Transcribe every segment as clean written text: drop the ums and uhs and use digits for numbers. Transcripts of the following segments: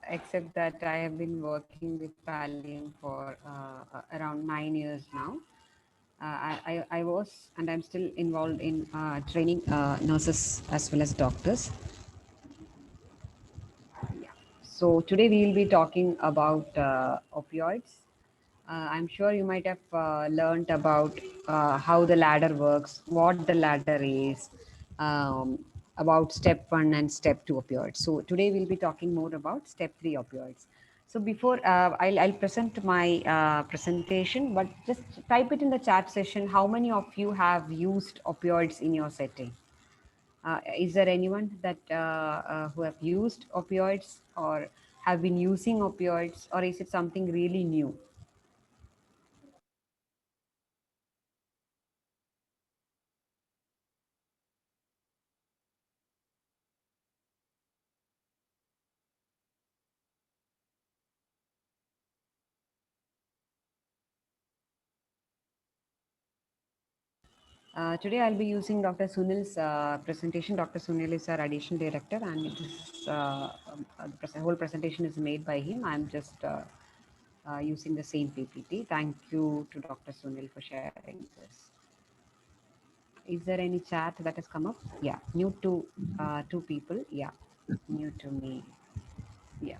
except that I have been working with Valium for around 9 years now. I was and I'm still involved in training nurses as well as doctors. Yeah. So today we will be talking about opioids. I'm sure you might have learned about how the ladder works, what the ladder is, um, about step one and step two opioids. So today we'll be talking more about step three opioids. So before I'll present my presentation, but just type it in the chat session. How many of you have used opioids in your setting? Is there anyone that who have used opioids or have been using opioids, or is it something really new? Today I'll be using Dr. Sunil's presentation. Dr. Sunil is our additional director, and this the whole presentation is made by him. I'm just using the same PPT. Thank you to Dr. Sunil for sharing this. Is there any chat that has come up? Yeah, new to two people. Yeah, new to me. Yeah.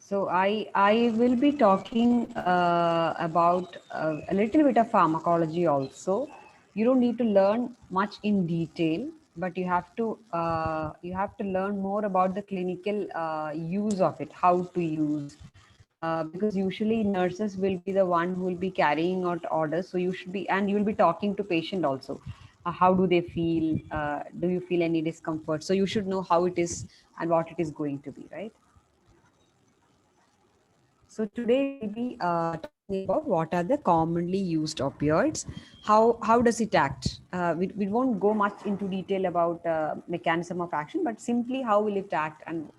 So I will be talking about a little bit of pharmacology also. You don't need to learn much in detail, but you have to learn more about the clinical use of it, how to use. Because usually nurses will be the one who will be carrying out orders. So you should be, and you will be talking to patient also. How do they feel? Do you feel any discomfort? So you should know how it is and what it is going to be, right? So today we'll be talking about what are the commonly used opioids. How does it act? We won't go much into detail about mechanism of action, but simply how will it act and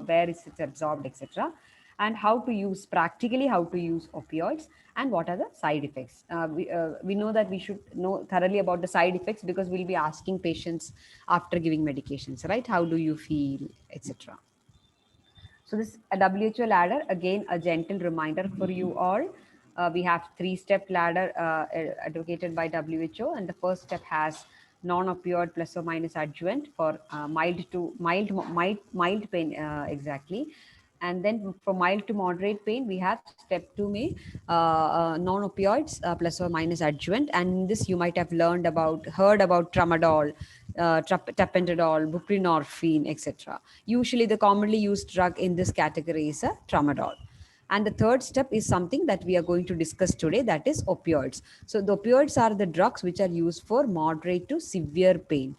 where is it absorbed, etc. And how to use practically how to use opioids and what are the side effects. We know that we should know thoroughly about the side effects because we'll be asking patients after giving medications, right? How do you feel, etc. So this a WHO ladder, again, a gentle reminder for you all. We have three-step ladder advocated by WHO, and the first step has non-opioid plus or minus adjuvant for mild pain exactly. And then for mild to moderate pain, we have step two may non-opioids plus or minus adjuvant. And this you might have heard about tramadol, tapentadol, buprenorphine, etc. Usually, the commonly used drug in this category is a tramadol. And the third step is something that we are going to discuss today, that is opioids. So, the opioids are the drugs which are used for moderate to severe pain.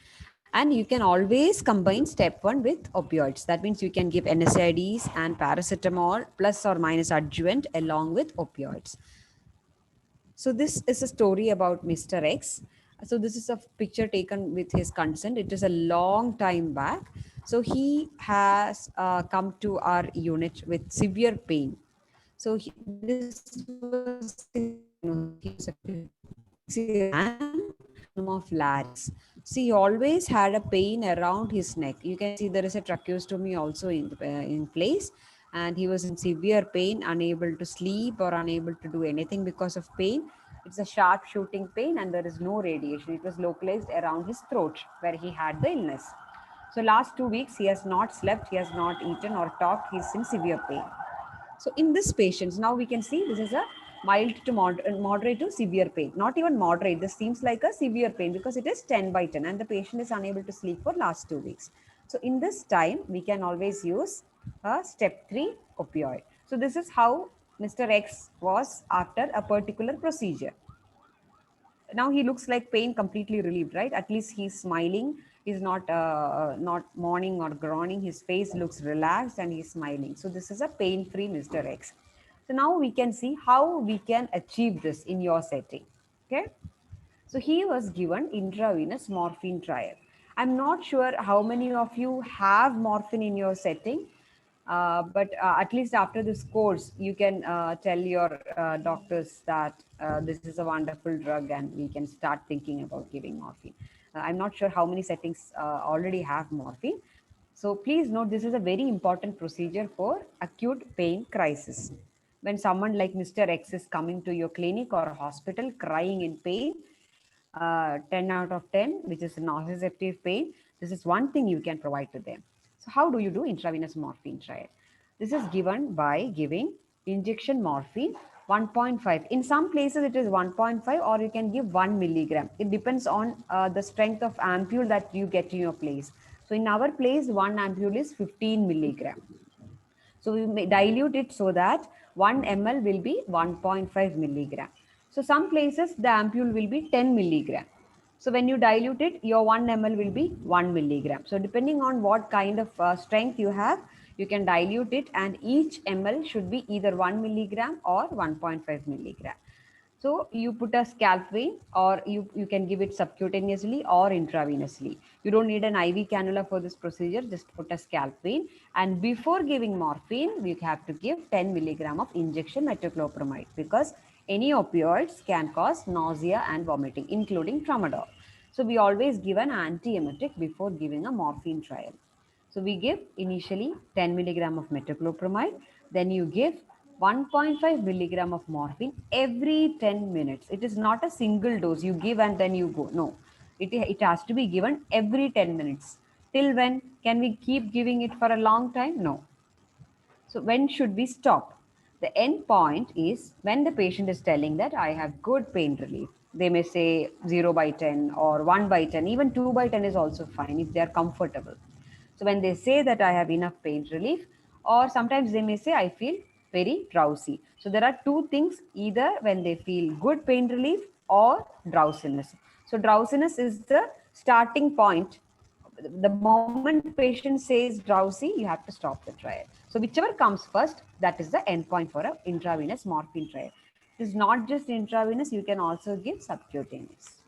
And you can always combine step one with opioids. That means you can give NSAIDs and paracetamol plus or minus adjuvant along with opioids. So this is a story about Mr. X. So this is a picture taken with his consent. It is a long time back. So he has come to our unit with severe pain. So this was his diagnosis. He was a of larynx. See, he always had a pain around his neck. You can see there is a tracheostomy also in place, and he was in severe pain, unable to sleep or unable to do anything because of pain. It's a sharp shooting pain, and there is no radiation. It was localized around his throat where he had the illness. So last 2 weeks he has not slept, he has not eaten or talked. He's in severe pain. So in this patients, now we can see this is a mild to moderate to severe pain. Not even moderate. This seems like a severe pain because it is 10 by 10 and the patient is unable to sleep for last 2 weeks. So in this time, we can always use a step 3 opioid. So this is how Mr. X was after a particular procedure. Now he looks like pain completely relieved, right? At least he's smiling. He's not mourning or groaning. His face looks relaxed and he's smiling. So this is a pain-free Mr. X. So now we can see how we can achieve this in your setting. Okay. So he was given intravenous morphine trial. I'm not sure how many of you have morphine in your setting, but at least after this course, you can tell your doctors that this is a wonderful drug and we can start thinking about giving morphine. I'm not sure how many settings already have morphine. So please note, this is a very important procedure for acute pain crisis. When someone like Mr. X is coming to your clinic or hospital crying in pain, 10 out of 10, which is nociceptive pain, this is one thing you can provide to them. So how do you do intravenous morphine trial? This is given by giving injection morphine 1.5. In some places it is 1.5, or you can give 1 milligram. It depends on the strength of ampule that you get in your place. So in our place, one ampule is 15 milligram. So we may dilute it so that 1 ml will be 1.5 milligram. So some places the ampule will be 10 milligram. So when you dilute it, your 1 ml will be 1 milligram. So depending on what kind of strength you have, you can dilute it, and each ml should be either 1 milligram or 1.5 milligram. So you put a scalp vein, or you can give it subcutaneously or intravenously. You don't need an IV cannula for this procedure, just put a scalp vein. And before giving morphine, we have to give 10 milligram of injection metoclopramide, because any opioids can cause nausea and vomiting, including tramadol. So we always give an antiemetic before giving a morphine trial. So we give initially 10 milligram of metoclopramide, then you give 1.5 milligram of morphine every 10 minutes. It is not a single dose you give and then you go. No, it has to be given every 10 minutes. Till when? Can we keep giving it for a long time? No. So when should we stop? The end point is when the patient is telling that I have good pain relief. They may say 0 by 10 or 1 by 10, even 2 by 10 is also fine if they are comfortable. So when they say that I have enough pain relief, or sometimes they may say I feel very drowsy. So there are two things, either when they feel good pain relief or drowsiness. So drowsiness is the starting point. The moment patient says drowsy, you have to stop the trial. So whichever comes first, that is the end point for a intravenous morphine trial. It is not just intravenous, you can also give subcutaneous.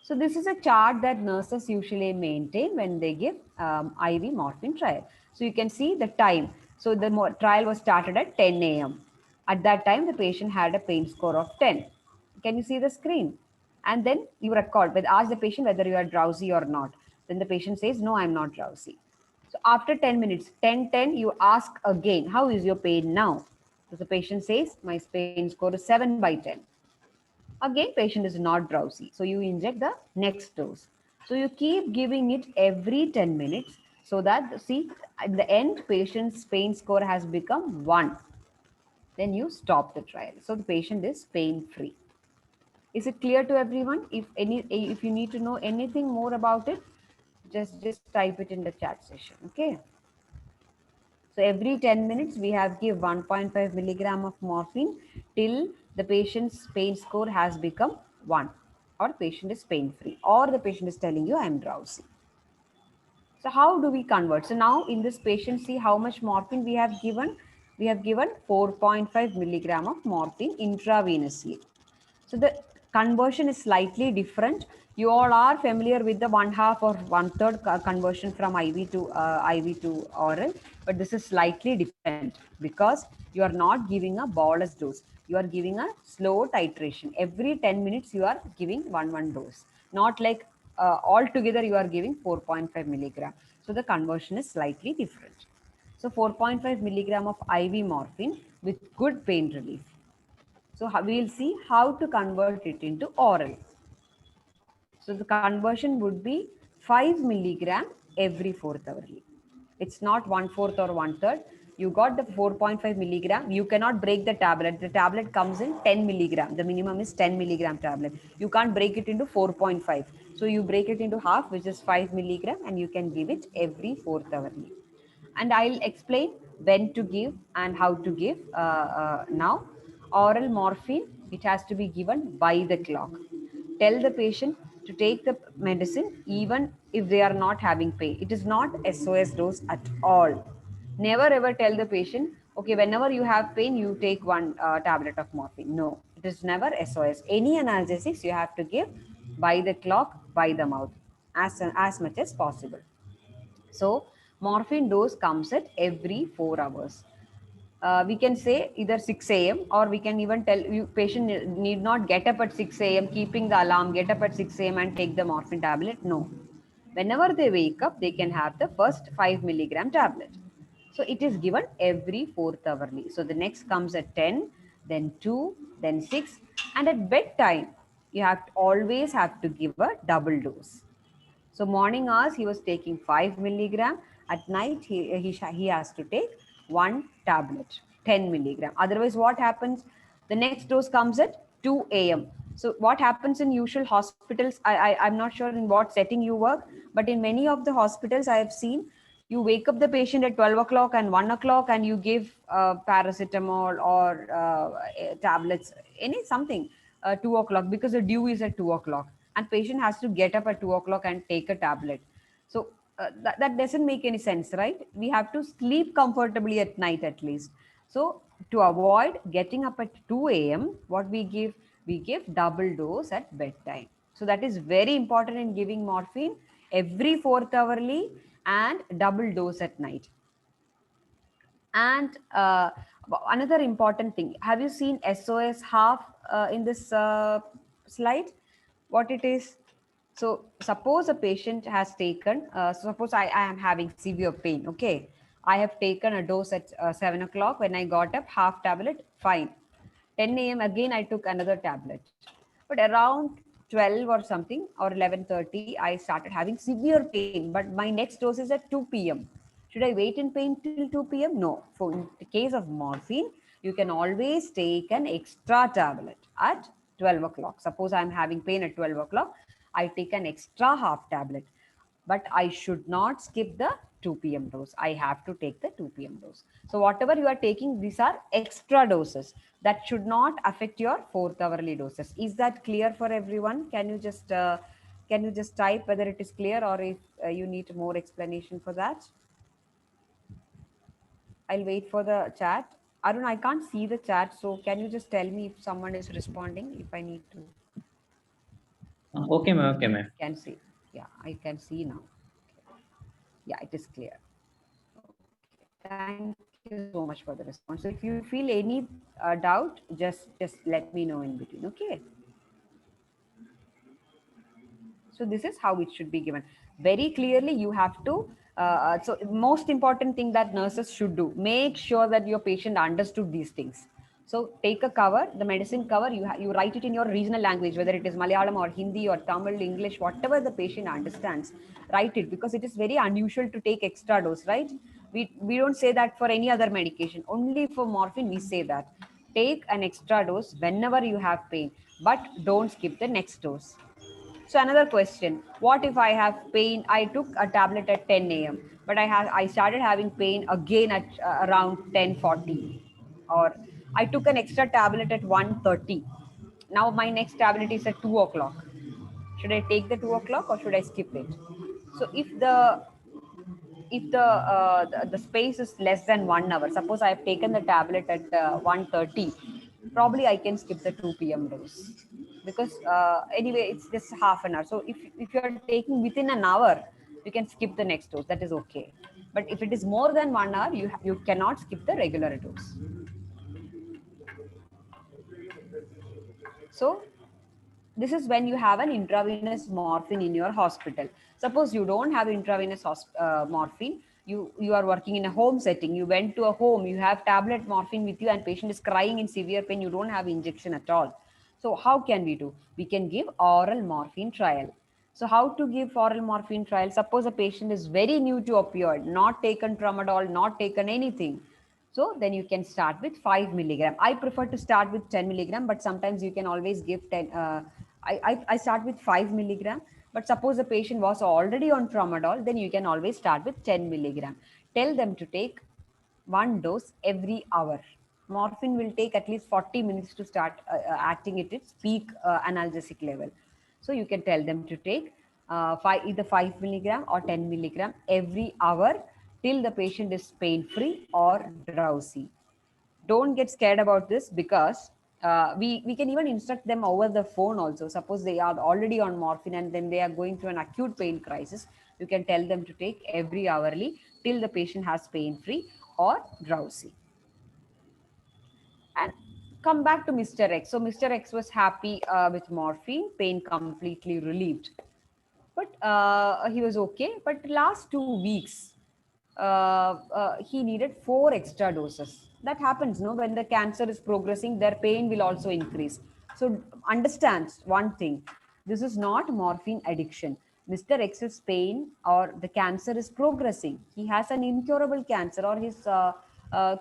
So this is a chart that nurses usually maintain when they give IV morphine trial. So you can see the time. So the trial was started at 10 a.m. At that time, the patient had a pain score of 10. Can you see the screen? And then you record, but ask the patient whether you are drowsy or not. Then the patient says, no, I'm not drowsy. So after 10 minutes, 10:10, you ask again, how is your pain now? So the patient says, my pain score is 7 by 10. Again, patient is not drowsy. So you inject the next dose. So you keep giving it every 10 minutes, so that, see, at the end, patient's pain score has become 1. Then you stop the trial. So the patient is pain free. Is it clear to everyone? If you need to know anything more about it, just type it in the chat session. Okay. So every 10 minutes, we have give 1.5 milligram of morphine till the patient's pain score has become 1, or patient is pain free, or the patient is telling you I am drowsy. So how do we convert? So now in this patient, see how much morphine we have given. We have given 4.5 milligram of morphine intravenously. So the conversion is slightly different. You all are familiar with the 1/2 or 1/3 conversion from IV to oral, but this is slightly different because you are not giving a bolus dose. You are giving a slow titration. Every 10 minutes you are giving one dose, not like altogether you are giving 4.5 milligram. So the conversion is slightly different. So 4.5 milligram of IV morphine with good pain relief. So we will see how to convert it into oral. So the conversion would be 5 milligram every 4th hourly. It's not 1/4 or 1/3. You got the 4.5 milligram. You cannot break the tablet. The tablet comes in 10 milligram. The minimum is 10 milligram tablet. You can't break it into 4.5. So you break it into half, which is 5 milligram, and you can give it every 4th hourly. And I'll explain when to give and how to give now. Oral morphine, it has to be given by the clock. Tell the patient to take the medicine even if they are not having pain. It is not SOS dose at all. Never ever tell the patient, okay, whenever you have pain, you take one tablet of morphine. No, it is never SOS. Any analgesics you have to give by the clock, by the mouth, as much as possible. So morphine dose comes at every 4 hours. We can say either 6 a.m. or we can even tell you patient need not get up at 6 a.m. keeping the alarm, get up at 6 a.m. and take the morphine tablet. No. Whenever they wake up, they can have the first 5 milligram tablet. So it is given every 4th hourly. So the next comes at 10, then 2, then 6, and at bedtime, you have to always have to give a double dose. So morning hours he was taking 5 milligram. At night he has to take one tablet, 10 milligram. Otherwise, what happens? The next dose comes at 2 a.m. So what happens in usual hospitals? I'm not sure in what setting you work, but in many of the hospitals I have seen, you wake up the patient at 12 o'clock and 1 o'clock and you give paracetamol or tablets, any something, 2 o'clock, because the due is at 2 o'clock and patient has to get up at 2 o'clock and take a tablet. So that doesn't make any sense, right? We have to sleep comfortably at night at least. So to avoid getting up at 2 a.m., what we give double dose at bedtime. So that is very important in giving morphine every 4th hourly and double dose at night. And another important thing, have you seen SOS half in this slide? What it is? So suppose a patient has taken, suppose I am having severe pain, okay? I have taken a dose at 7 o'clock. When I got up, half tablet, fine. 10 a.m. again, I took another tablet. But around 12 or something, or 11:30, I started having severe pain. But my next dose is at 2 p.m. Should I wait in pain till 2 p.m.? No. For in the case of morphine, you can always take an extra tablet at 12 o'clock. Suppose I'm having pain at 12 o'clock, I take an extra half tablet, but I should not skip the 2 p.m. dose. I have to take the 2 p.m. dose. So whatever you are taking, these are extra doses that should not affect your 4th hourly doses. Is that clear for everyone? Can you just type whether it is clear, or if you need more explanation for that? I'll wait for the chat. Arun, I can't see the chat, so can you just tell me if someone is responding, if I need to? Okay, ma'am. Okay, ma'am. Can see. Yeah, I can see now. Yeah, it is clear. Thank you so much for the response. So if you feel any doubt, just let me know in between. Okay. So this is how it should be given. Very clearly, you have to. So most important thing that nurses should do: make sure that your patient understood these things. So take a cover, the medicine cover. You write it in your regional language, whether it is Malayalam or Hindi or Tamil, English, whatever the patient understands. Write it, because it is very unusual to take extra dose, right? We don't say that for any other medication. Only for morphine we say that. Take an extra dose whenever you have pain, but don't skip the next dose. So another question: what if I have pain? I took a tablet at 10 a.m., but I started having pain again at around 10:40, or I took an extra tablet at 1:30. Now my next tablet is at 2 o'clock. Should I take the 2 o'clock or should I skip it? So if the space is less than 1 hour, suppose I have taken the tablet at 1:30, probably I can skip the 2 p.m. dose, because anyway it's just half an hour. So if you are taking within an hour, you can skip the next dose. That is okay. But if it is more than 1 hour, you cannot skip the regular dose. So this is when you have an intravenous morphine in your hospital. Suppose you don't have intravenous morphine, you are working in a home setting, you went to a home, you have tablet morphine with you and patient is crying in severe pain, you don't have injection at all. So how can we do? We can give oral morphine trial. So how to give oral morphine trial? Suppose a patient is very new to opioid, not taken tramadol, not taken anything. So then you can start with 5 milligram. I prefer to start with 10 milligram, but sometimes you can always give 10. I start with 5 milligram. But suppose the patient was already on tramadol, then you can always start with 10 milligram. Tell them to take one dose every hour. Morphine will take at least 40 minutes to start acting at its peak analgesic level. So you can tell them to take either 5 milligram or 10 milligram every hour till the patient is pain free or drowsy. Don't get scared about this, because we can even instruct them over the phone also. Suppose they are already on morphine and then they are going through an acute pain crisis, you can tell them to take every hourly till the patient has pain free or drowsy. And come back to Mr. X. So Mr. X was happy with morphine, pain completely relieved. but he was okay. But last 2 weeks, he needed 4 extra doses. That happens, no? When the cancer is progressing, their pain will also increase. So understand one thing: this is not morphine addiction. Mr. X's pain or the cancer is progressing. He has an incurable cancer, or his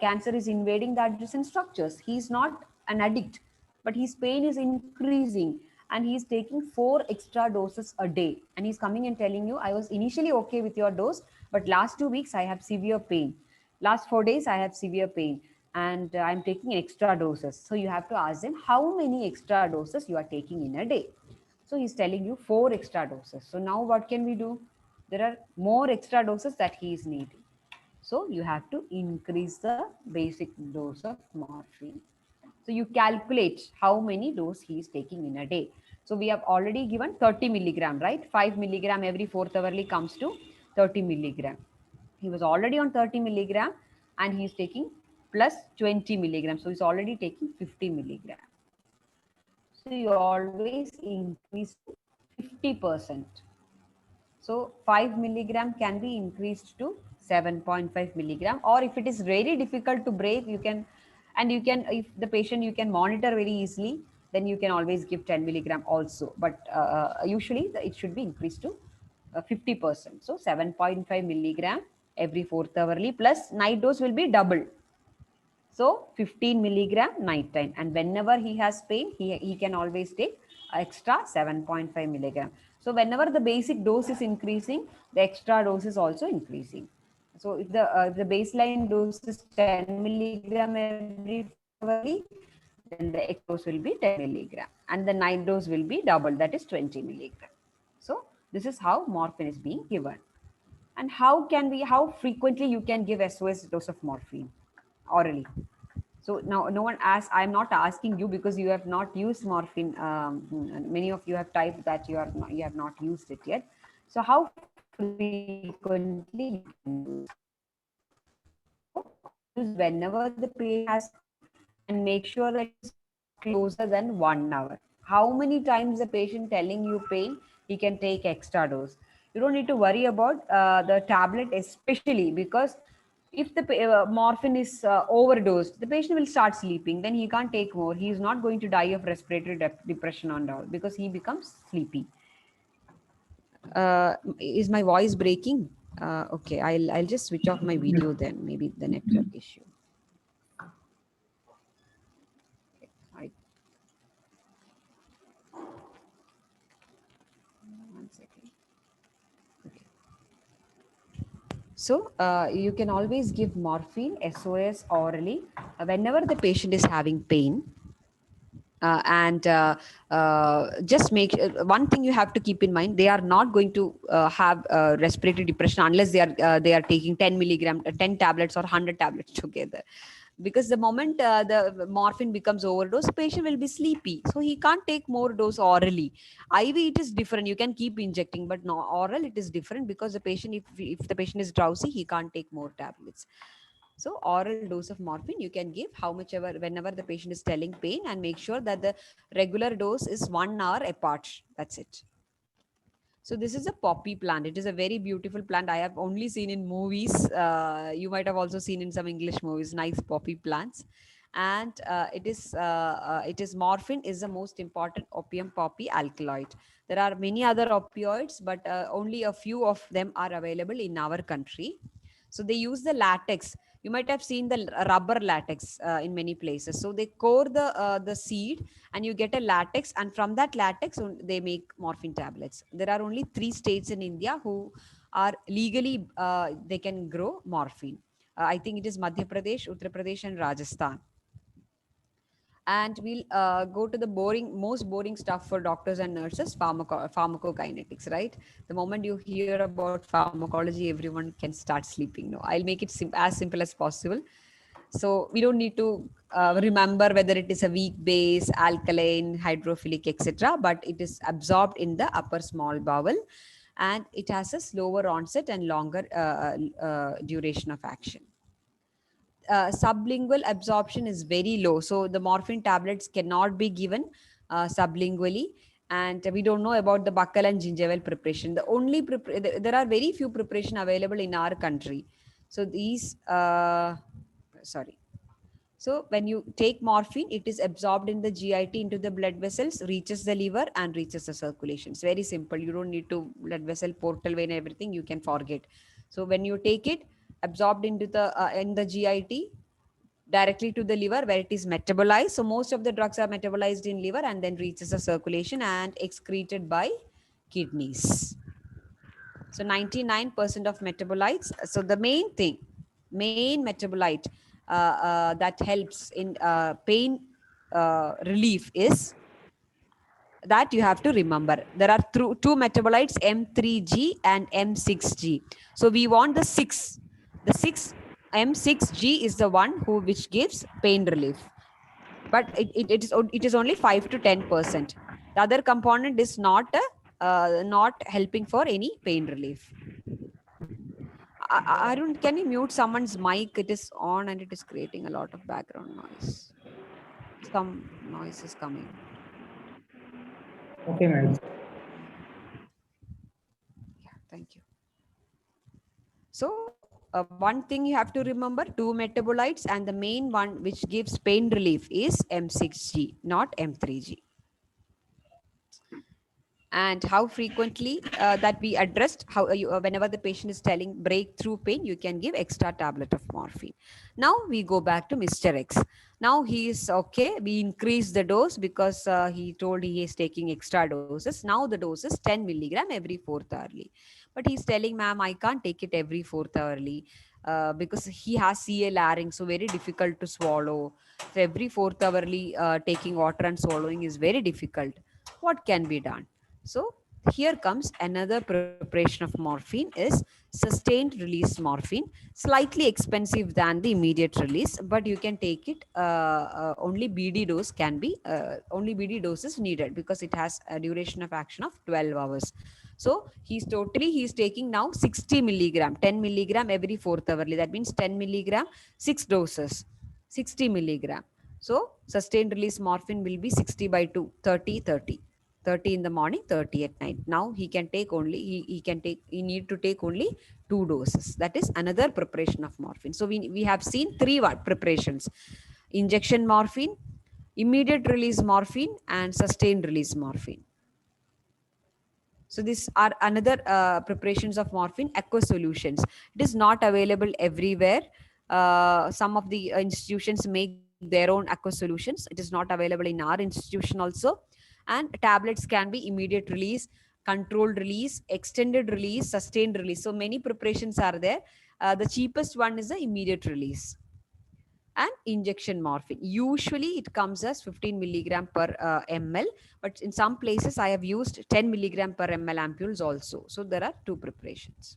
cancer is invading the adjacent structures. He is not an addict, but his pain is increasing, and he's taking 4 extra doses a day, and he's coming and telling you, I was initially okay with your dose, but last 2 weeks I have severe pain, last 4 days I have severe pain, and I'm taking extra doses. So you have to ask them how many extra doses you are taking in a day. So he's telling you 4 extra doses. So now what can we do? There are more extra doses that he is needing. So you have to increase the basic dose of morphine. So you calculate how many dose he is taking in a day. So we have already given 30 milligram, right? 5 milligram every fourth hourly comes to 30 milligram. He was already on 30 milligram, and he is taking plus 20 milligram. So he's already taking 50 milligram. So you always increase to 50%. So 5 milligram can be increased to 7.5 milligram, or if it is very difficult to break, you can, and you can, if the patient you can monitor very easily, then you can always give 10 milligram also. But usually it should be increased to 50%. So 7.5 milligram every fourth hourly, plus night dose will be double. So 15 milligram night time, and whenever he has pain, he can always take extra 7.5 milligram. So whenever the basic dose is increasing, the extra dose is also increasing. So if the baseline dose is 10 milligram every fourth hourly, then the extra dose will be 10 milligram, and the night dose will be double, that is 20 milligram. So this is how morphine is being given. And how frequently you can give SOS dose of morphine orally? So now no one asks, I'm not asking you because you have not used morphine. Many of you have typed that you have not used it yet. So how frequently you can use? So use whenever the patient has pain, and make sure that it is not closer than 1 hour. How many times the patient telling you pain, he can take extra dose. You don't need to worry about the tablet, especially because if the morphine is overdosed, the patient will start sleeping. Then he can't take more. He is not going to die of respiratory depression and all, because he becomes sleepy. Is my voice breaking? Okay, I'll just switch off my video then. Maybe the network issue. I, one second. Okay. So you can always give morphine SOS orally whenever the patient is having pain. And just make one thing you have to keep in mind: they are not going to have respiratory depression unless they are taking 10 milligram 10 tablets or 100 tablets together, because the moment the morphine becomes overdose, patient will be sleepy, so he can't take more dose orally. IV, it is different, you can keep injecting, but no, oral it is different, because the patient, if the patient is drowsy, he can't take more tablets. So oral dose of morphine you can give how much ever, whenever the patient is telling pain, and make sure that the regular dose is 1 hour apart. That's it. So this is a poppy plant. It is a very beautiful plant. I have only seen in movies. You might have also seen in some English movies, nice poppy plants. And it is morphine is the most important opium poppy alkaloid. There are many other opioids, but only a few of them are available in our country. So they use the latex. You might have seen the rubber latex in many places. So they core the seed, and you get a latex, and from that latex they make morphine tablets. There are only 3 states in India who are legally they can grow morphine. I think it is Madhya Pradesh, Uttar Pradesh, and Rajasthan. And we'll go to the most boring stuff for doctors and nurses: pharmacokinetics, right? The moment you hear about pharmacology, everyone can start sleeping. No, I'll make it as simple as possible. So we don't need to remember whether it is a weak base, alkaline, hydrophilic, etc., but it is absorbed in the upper small bowel, and it has a slower onset and longer duration of action. Sublingual absorption is very low, so the morphine tablets cannot be given sublingually. and we don't know about the buccal and gingival preparation. The only there are very few preparation available in our country. So these sorry. So when you take morphine, it is absorbed in the GIT into the blood vessels, reaches the liver and reaches the circulation. It's very simple. You don't need to blood vessel, portal vein, everything. You can forget. So when you take it, absorbed into the in the GIT, directly to the liver where it is metabolized. So most of the drugs are metabolized in liver and then reaches the circulation and excreted by kidneys. So 99% of metabolites. So the main metabolite that helps in pain relief is that you have to remember. There are two metabolites, M3G and M6G. So we want the six. The six M6G is the one which gives pain relief, but it is only 5 to 10%. The other component is not helping for any pain relief. Arun, can you mute someone's mic? It is on and it is creating a lot of background noise. Some noise is coming. Okay, ma'am. Yeah, thank you. So one thing you have to remember, two metabolites, and the main one which gives pain relief is M6G, not M3G. And how frequently that we addressed, how whenever the patient is telling breakthrough pain, you can give extra tablet of morphine. Now we go back to Mr. X. Now he is okay. We increase the dose because he told he is taking extra doses. Now the dose is 10 milligram every fourth hourly. But he's telling, ma'am, I can't take it every fourth hourly because he has CA larynx, so very difficult to swallow. So every fourth hourly taking water and swallowing is very difficult. What can be done? So here comes another preparation of morphine is sustained release morphine, slightly expensive than the immediate release, but you can take it. Only BD dose can be, only BD dose is needed because it has a duration of action of 12 hours. So he's taking now 60 milligram, 10 milligram every fourth hourly. That means 10 milligram, 6 doses, 60 milligram. So sustained release morphine will be 60 by 2, 30, 30. 30 in the morning, 30 at night. Now he can take only, he need to take only 2 doses. That is another preparation of morphine. So we have seen 3 preparations: injection morphine, immediate release morphine, and sustained release morphine. So these are another preparations of morphine, aqueous solutions. It is not available everywhere. Some of the institutions make their own aqueous solutions. It is not available in our institution also. And tablets can be immediate release, controlled release, extended release, sustained release. So many preparations are there. The cheapest one is the immediate release. And injection morphine, usually it comes as 15 milligram per ml, but in some places I have used 10 milligram per ml ampules also. So there are 2 preparations.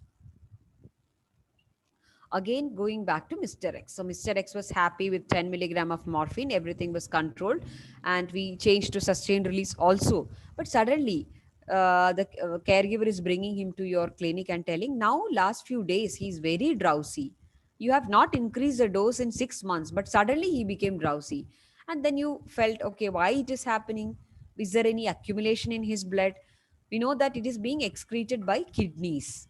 Again, going back to Mr. X. So Mr. X was happy with 10 milligram of morphine. Everything was controlled and we changed to sustained release also. But suddenly the caregiver is bringing him to your clinic and telling, now last few days he's very drowsy. You have not increased the dose in 6 months, but suddenly he became drowsy. And then you felt, okay, why it is happening? Is there any accumulation in his blood? We know that it is being excreted by kidneys.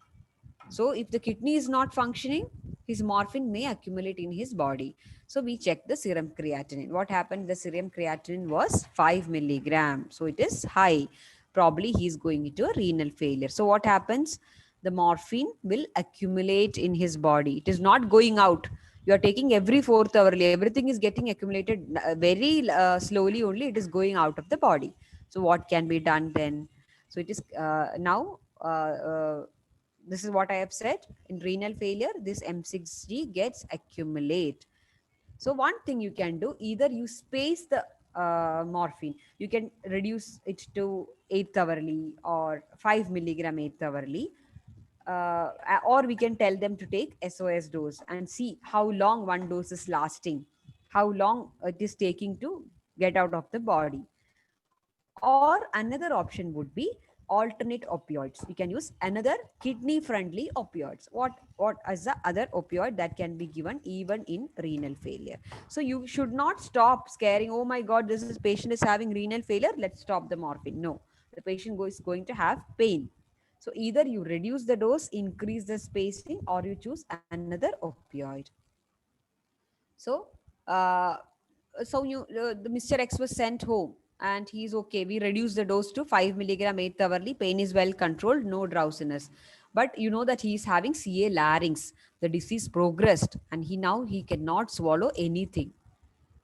So if the kidney is not functioning, his morphine may accumulate in his body. So we checked the serum creatinine. What happened? The serum creatinine was 5 milligram. So it is high. Probably he is going into a renal failure. So what happens? The morphine will accumulate in his body. It is not going out. You are taking every fourth hourly. Everything is getting accumulated very slowly only. It is going out of the body. So what can be done then? So it is now this is what I have said. In renal failure, this M6G gets accumulate. So one thing you can do, either you space the morphine. You can reduce it to 8th hourly or 5 milligram 8th hourly. Or we can tell them to take SOS dose and see how long one dose is lasting, how long it is taking to get out of the body. Or another option would be alternate opioids. We can use another kidney friendly opioids. What is the other opioid that can be given even in renal failure? So you should not stop scaring, oh my god, this is patient is having renal failure, let's stop the morphine. No, the patient is going to have pain. So either you reduce the dose, increase the spacing, or you choose another opioid. So, uh, the Mr. X was sent home and he's okay. We reduced the dose to 5 milligram 8 hourly. Pain is well controlled, no drowsiness. But you know that he is having CA larynx. The disease progressed, and he cannot swallow anything,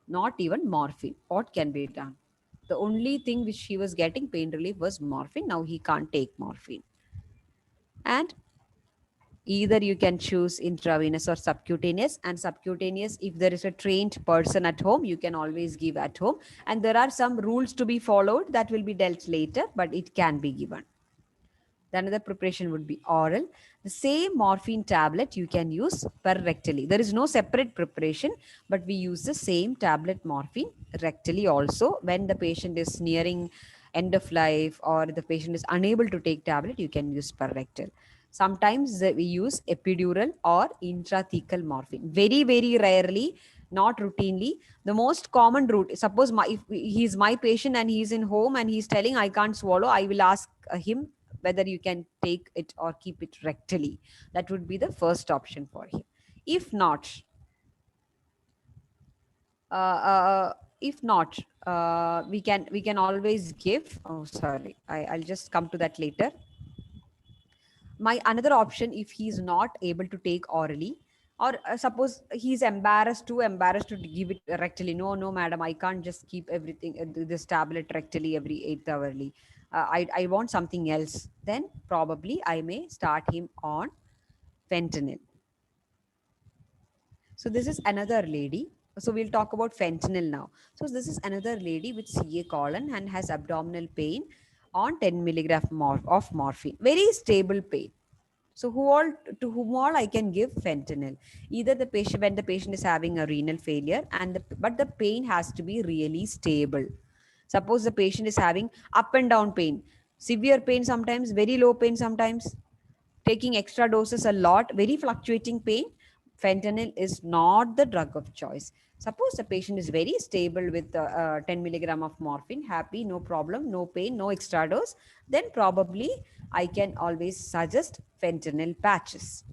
not even morphine. What can be done? The only thing which he was getting pain relief was morphine. Now he can't take morphine. And either you can choose intravenous or subcutaneous. And subcutaneous, if there is a trained person at home, you can always give at home. And there are some rules to be followed that will be dealt later, but it can be given. The another preparation would be oral. The same morphine tablet you can use per rectally. There is no separate preparation, but we use the same tablet morphine rectally also. When the patient is nearing end of life or the patient is unable to take tablet, you can use per rectal. Sometimes we use epidural or intrathecal morphine. Very, very rarely, not routinely. The most common route, suppose if he's my patient and he's in home and he's telling I can't swallow, I will ask him whether you can take it or keep it rectally. That would be the first option for him. If not, uh, uh, if not, we can always give. Oh, sorry, I'll just come to that later. My another option, if he's not able to take orally, or suppose he's embarrassed, too embarrassed to give it rectally. No, madam, I can't just keep everything this tablet rectally every 8 hourly. I want something else. Then probably I may start him on fentanyl. So this is another lady. So we'll talk about fentanyl now. So this is another lady with CA colon and has abdominal pain on 10 milligram of morphine. Very stable pain. So to whom all I can give fentanyl? Either the patient, when the patient is having a renal failure, but the pain has to be really stable. Suppose the patient is having up and down pain, severe pain sometimes, very low pain sometimes, taking extra doses a lot, very fluctuating pain, fentanyl is not the drug of choice. Suppose the patient is very stable with 10 milligram of morphine, happy, no problem, no pain, no extra dose, then probably I can always suggest fentanyl patches.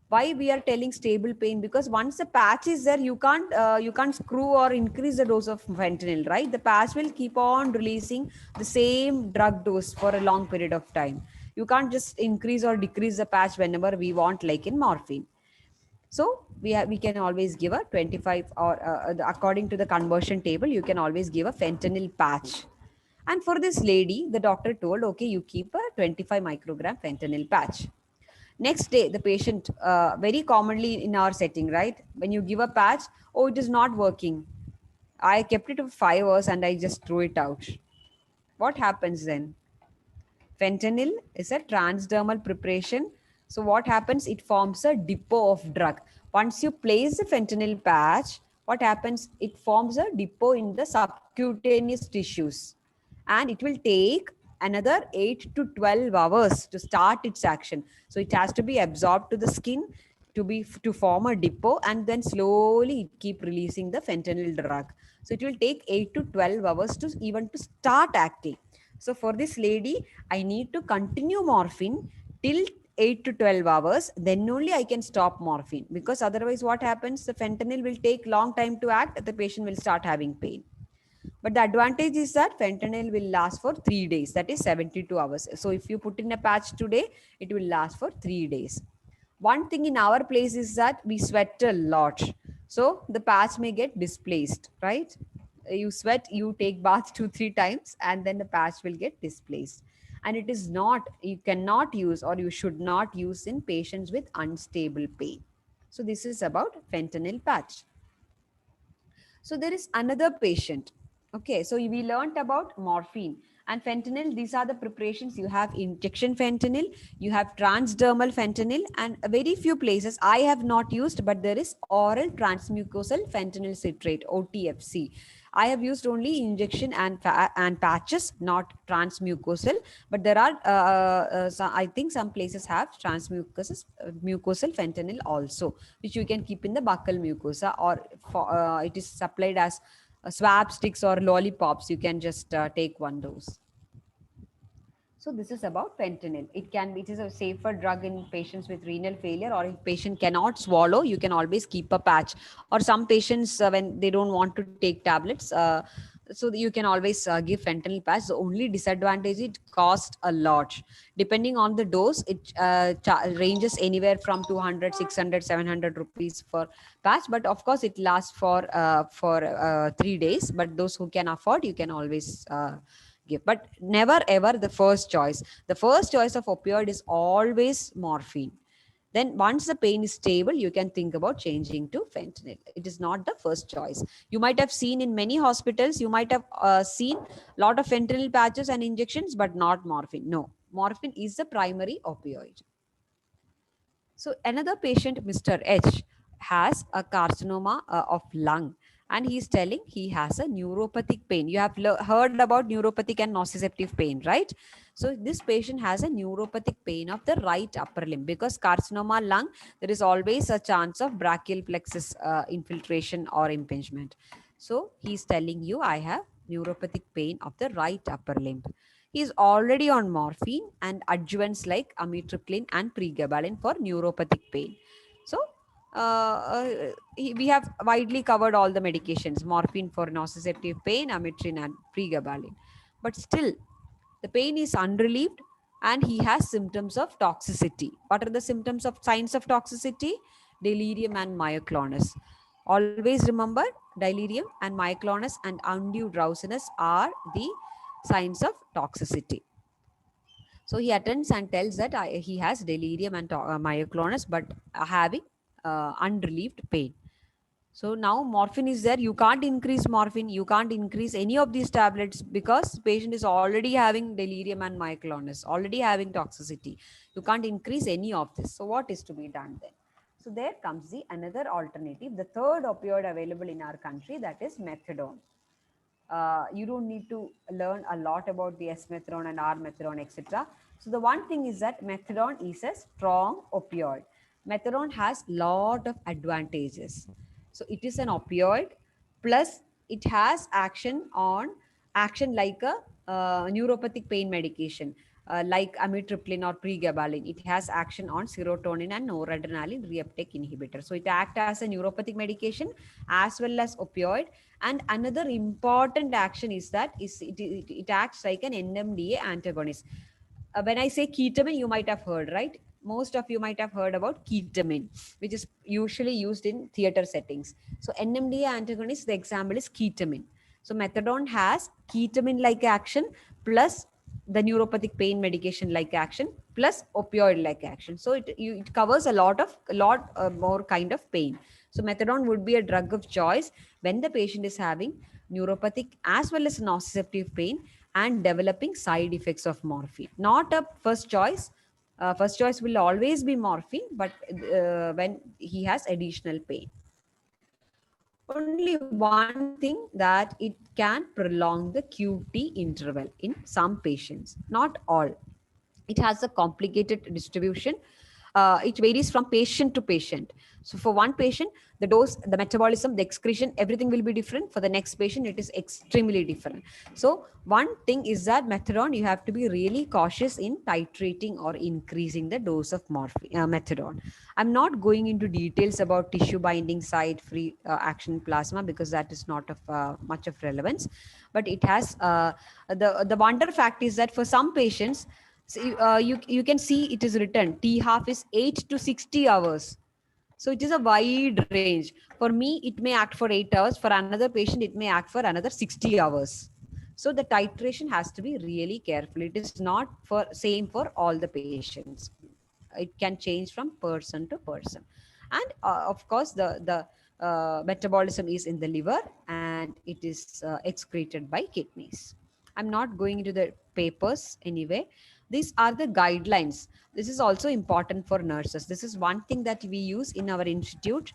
Why we are telling stable pain? Because once the patch is there, you can't screw or increase the dose of fentanyl, right? The patch will keep on releasing the same drug dose for a long period of time. You can't just increase or decrease the patch whenever we want, like in morphine. So we can always give a 25, or according to the conversion table, you can always give a fentanyl patch. And for this lady, the doctor told, okay, you keep a 25 microgram fentanyl patch. Next day, the patient, very commonly in our setting, right? When you give a patch, oh, it is not working. I kept it for 5 hours and I just threw it out. What happens then? Fentanyl is a transdermal preparation. So what happens? It forms a depot of drug. Once you place the fentanyl patch, what happens? It forms a depot in the subcutaneous tissues. And it will take another 8 to 12 hours to start its action. So it has to be absorbed to the skin to form a depot, and then slowly it keep releasing the fentanyl drug. So it will take 8 to 12 hours to even to start acting. So for this lady, I need to continue morphine till 8 to 12 hours. Then only I can stop morphine, because otherwise what happens? The fentanyl will take long time to act. The patient will start having pain. But the advantage is that fentanyl will last for 3 days. That is 72 hours. So if you put in a patch today, it will last for 3 days. One thing in our place is that we sweat a lot. So the patch may get displaced, right? You sweat, you take bath 2-3 times, and then the patch will get displaced. And it is not, you cannot use, or you should not use in patients with unstable pain. So this is about fentanyl patch. So there is another patient. Okay, so we learned about morphine and fentanyl. These are the preparations. You have injection fentanyl, you have transdermal fentanyl, and very few places I have not used, but there is oral transmucosal fentanyl citrate, OTFC. I have used only injection and patches, not transmucosal. But there are, I think some places have mucosal fentanyl also, which you can keep in the buccal mucosa, or it is supplied as swab sticks or lollipops. You can just take one dose. So this is about fentanyl. It is a safer drug in patients with renal failure, or if patient cannot swallow, you can always keep a patch. Or some patients, when they don't want to take tablets, so you can always give fentanyl patch. The only disadvantage, it costs a lot. Depending on the dose, it ranges anywhere from 200, 600, 700 rupees for patch. But of course, it lasts for 3 days. But those who can afford, you can always give, but never ever the first choice. The first choice of opioid is always morphine. Then once the pain is stable, you can think about changing to fentanyl. It is not the first choice. You might have seen in many hospitals, you might have seen a lot of fentanyl patches and injections, but not morphine. No, morphine is the primary opioid. So another patient, Mr. H, has a carcinoma of lung, and he's telling he has a neuropathic pain. You have heard about neuropathic and nociceptive pain, right? So this patient has a neuropathic pain of the right upper limb, because carcinoma lung, there is always a chance of brachial plexus infiltration or impingement. So he's telling you, I have neuropathic pain of the right upper limb. He is already on morphine and adjuvants like amitriptyline and pregabalin for neuropathic pain. So, we have widely covered all the medications: morphine for nociceptive pain, amitriptyline, and pregabalin. But still, the pain is unrelieved and he has symptoms of toxicity. What are the symptoms of signs of toxicity? Delirium and myoclonus. Always remember, delirium and myoclonus and undue drowsiness are the signs of toxicity. So he attends and tells that he has delirium and myoclonus, but having unrelieved pain. So now morphine is there. You can't increase morphine. You can't increase any of these tablets because patient is already having delirium and myoclonus, already having toxicity. You can't increase any of this. So what is to be done then? So there comes the another alternative, the third opioid available in our country, that is methadone. You don't need to learn a lot about the S-methadone and R-methadone, etc. So the one thing is that methadone is a strong opioid. Methadone has lot of advantages. So it is an opioid, plus it has action like a neuropathic pain medication, like amitriptyline or pregabalin. It has action on serotonin and noradrenaline reuptake inhibitor. So it acts as a neuropathic medication as well as opioid. And another important action is that it acts like an NMDA antagonist. When I say ketamine, you might have heard, right? Most of you might have heard about ketamine, which is usually used in theater settings. So NMDA antagonist, the example is ketamine. So methadone has ketamine like action plus the neuropathic pain medication like action plus opioid like action. So it covers a lot more kind of pain. So methadone would be a drug of choice when the patient is having neuropathic as well as nociceptive pain and developing side effects of morphine. Not a first choice. First choice will always be morphine, but when he has additional pain. Only one thing, that it can prolong the QT interval in some patients, not all. It has a complicated distribution. It varies from patient to patient. So for one patient, the dose, the metabolism, the excretion, everything will be different. For the next patient, it is extremely different. So one thing is that methadone, you have to be really cautious in titrating or increasing the dose of methadone. I'm not going into details about tissue binding site free action plasma, because that is not of much of relevance. But it has the wonder fact is that for some patients, so you can see it is written T half is 8 to 60 hours. So it is a wide range. For me, it may act for 8 hours. For another patient, it may act for another 60 hours. So the titration has to be really careful. It is not for same for all the patients. It can change from person to person. And of course, the metabolism is in the liver and it is excreted by kidneys. I'm not going into the papers anyway. These are the guidelines. This is also important for nurses. This is one thing that we use in our institute.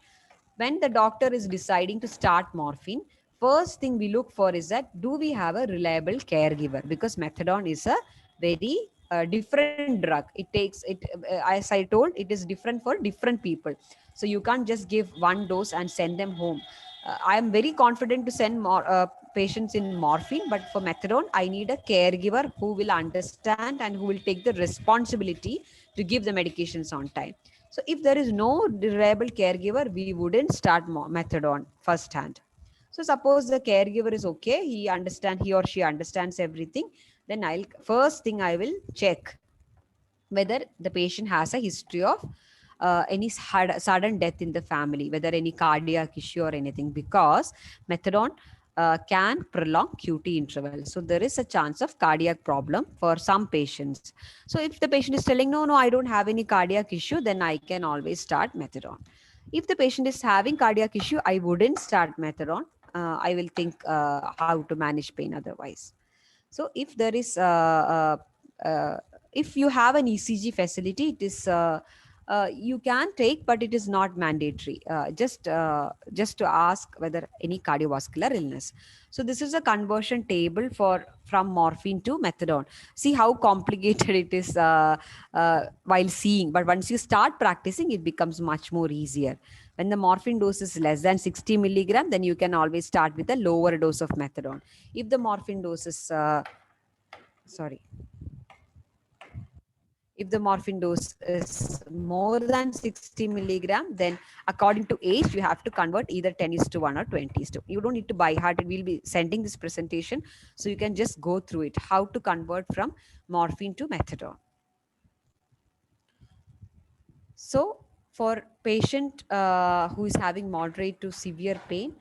When the doctor is deciding to start morphine, first thing we look for is that do we have a reliable caregiver, because methadone is a very different drug. It takes it as I told, it is different for different people. So you can't just give one dose and send them home. I am very confident to send more patients in morphine, but for methadone, I need a caregiver who will understand and who will take the responsibility to give the medications on time. So if there is no reliable caregiver, we wouldn't start methadone firsthand. So suppose the caregiver is okay, he or she understands everything, then first thing I will check whether the patient has a history of any sudden death in the family, whether any cardiac issue or anything, because methadone can prolong QT interval. So there is a chance of cardiac problem for some patients. So if the patient is telling, no, I don't have any cardiac issue, then I can always start methadone. If the patient is having cardiac issue, I wouldn't start methadone. I will think how to manage pain otherwise. So if there is if you have an ECG facility, it is you can take, but it is not mandatory. Just to ask whether any cardiovascular illness. So this is a conversion table for from morphine to methadone. See how complicated it is while seeing, but once you start practicing, it becomes much more easier. When the morphine dose is less than 60 milligram, then you can always start with a lower dose of methadone. If the morphine dose is sorry if the morphine dose is more than 60 milligram, then according to age, you have to convert either 10:1 or 20:2. You don't need to buy heart. We'll be sending this presentation, so you can just go through it, how to convert from morphine to methadone. So for patient who is having moderate to severe pain,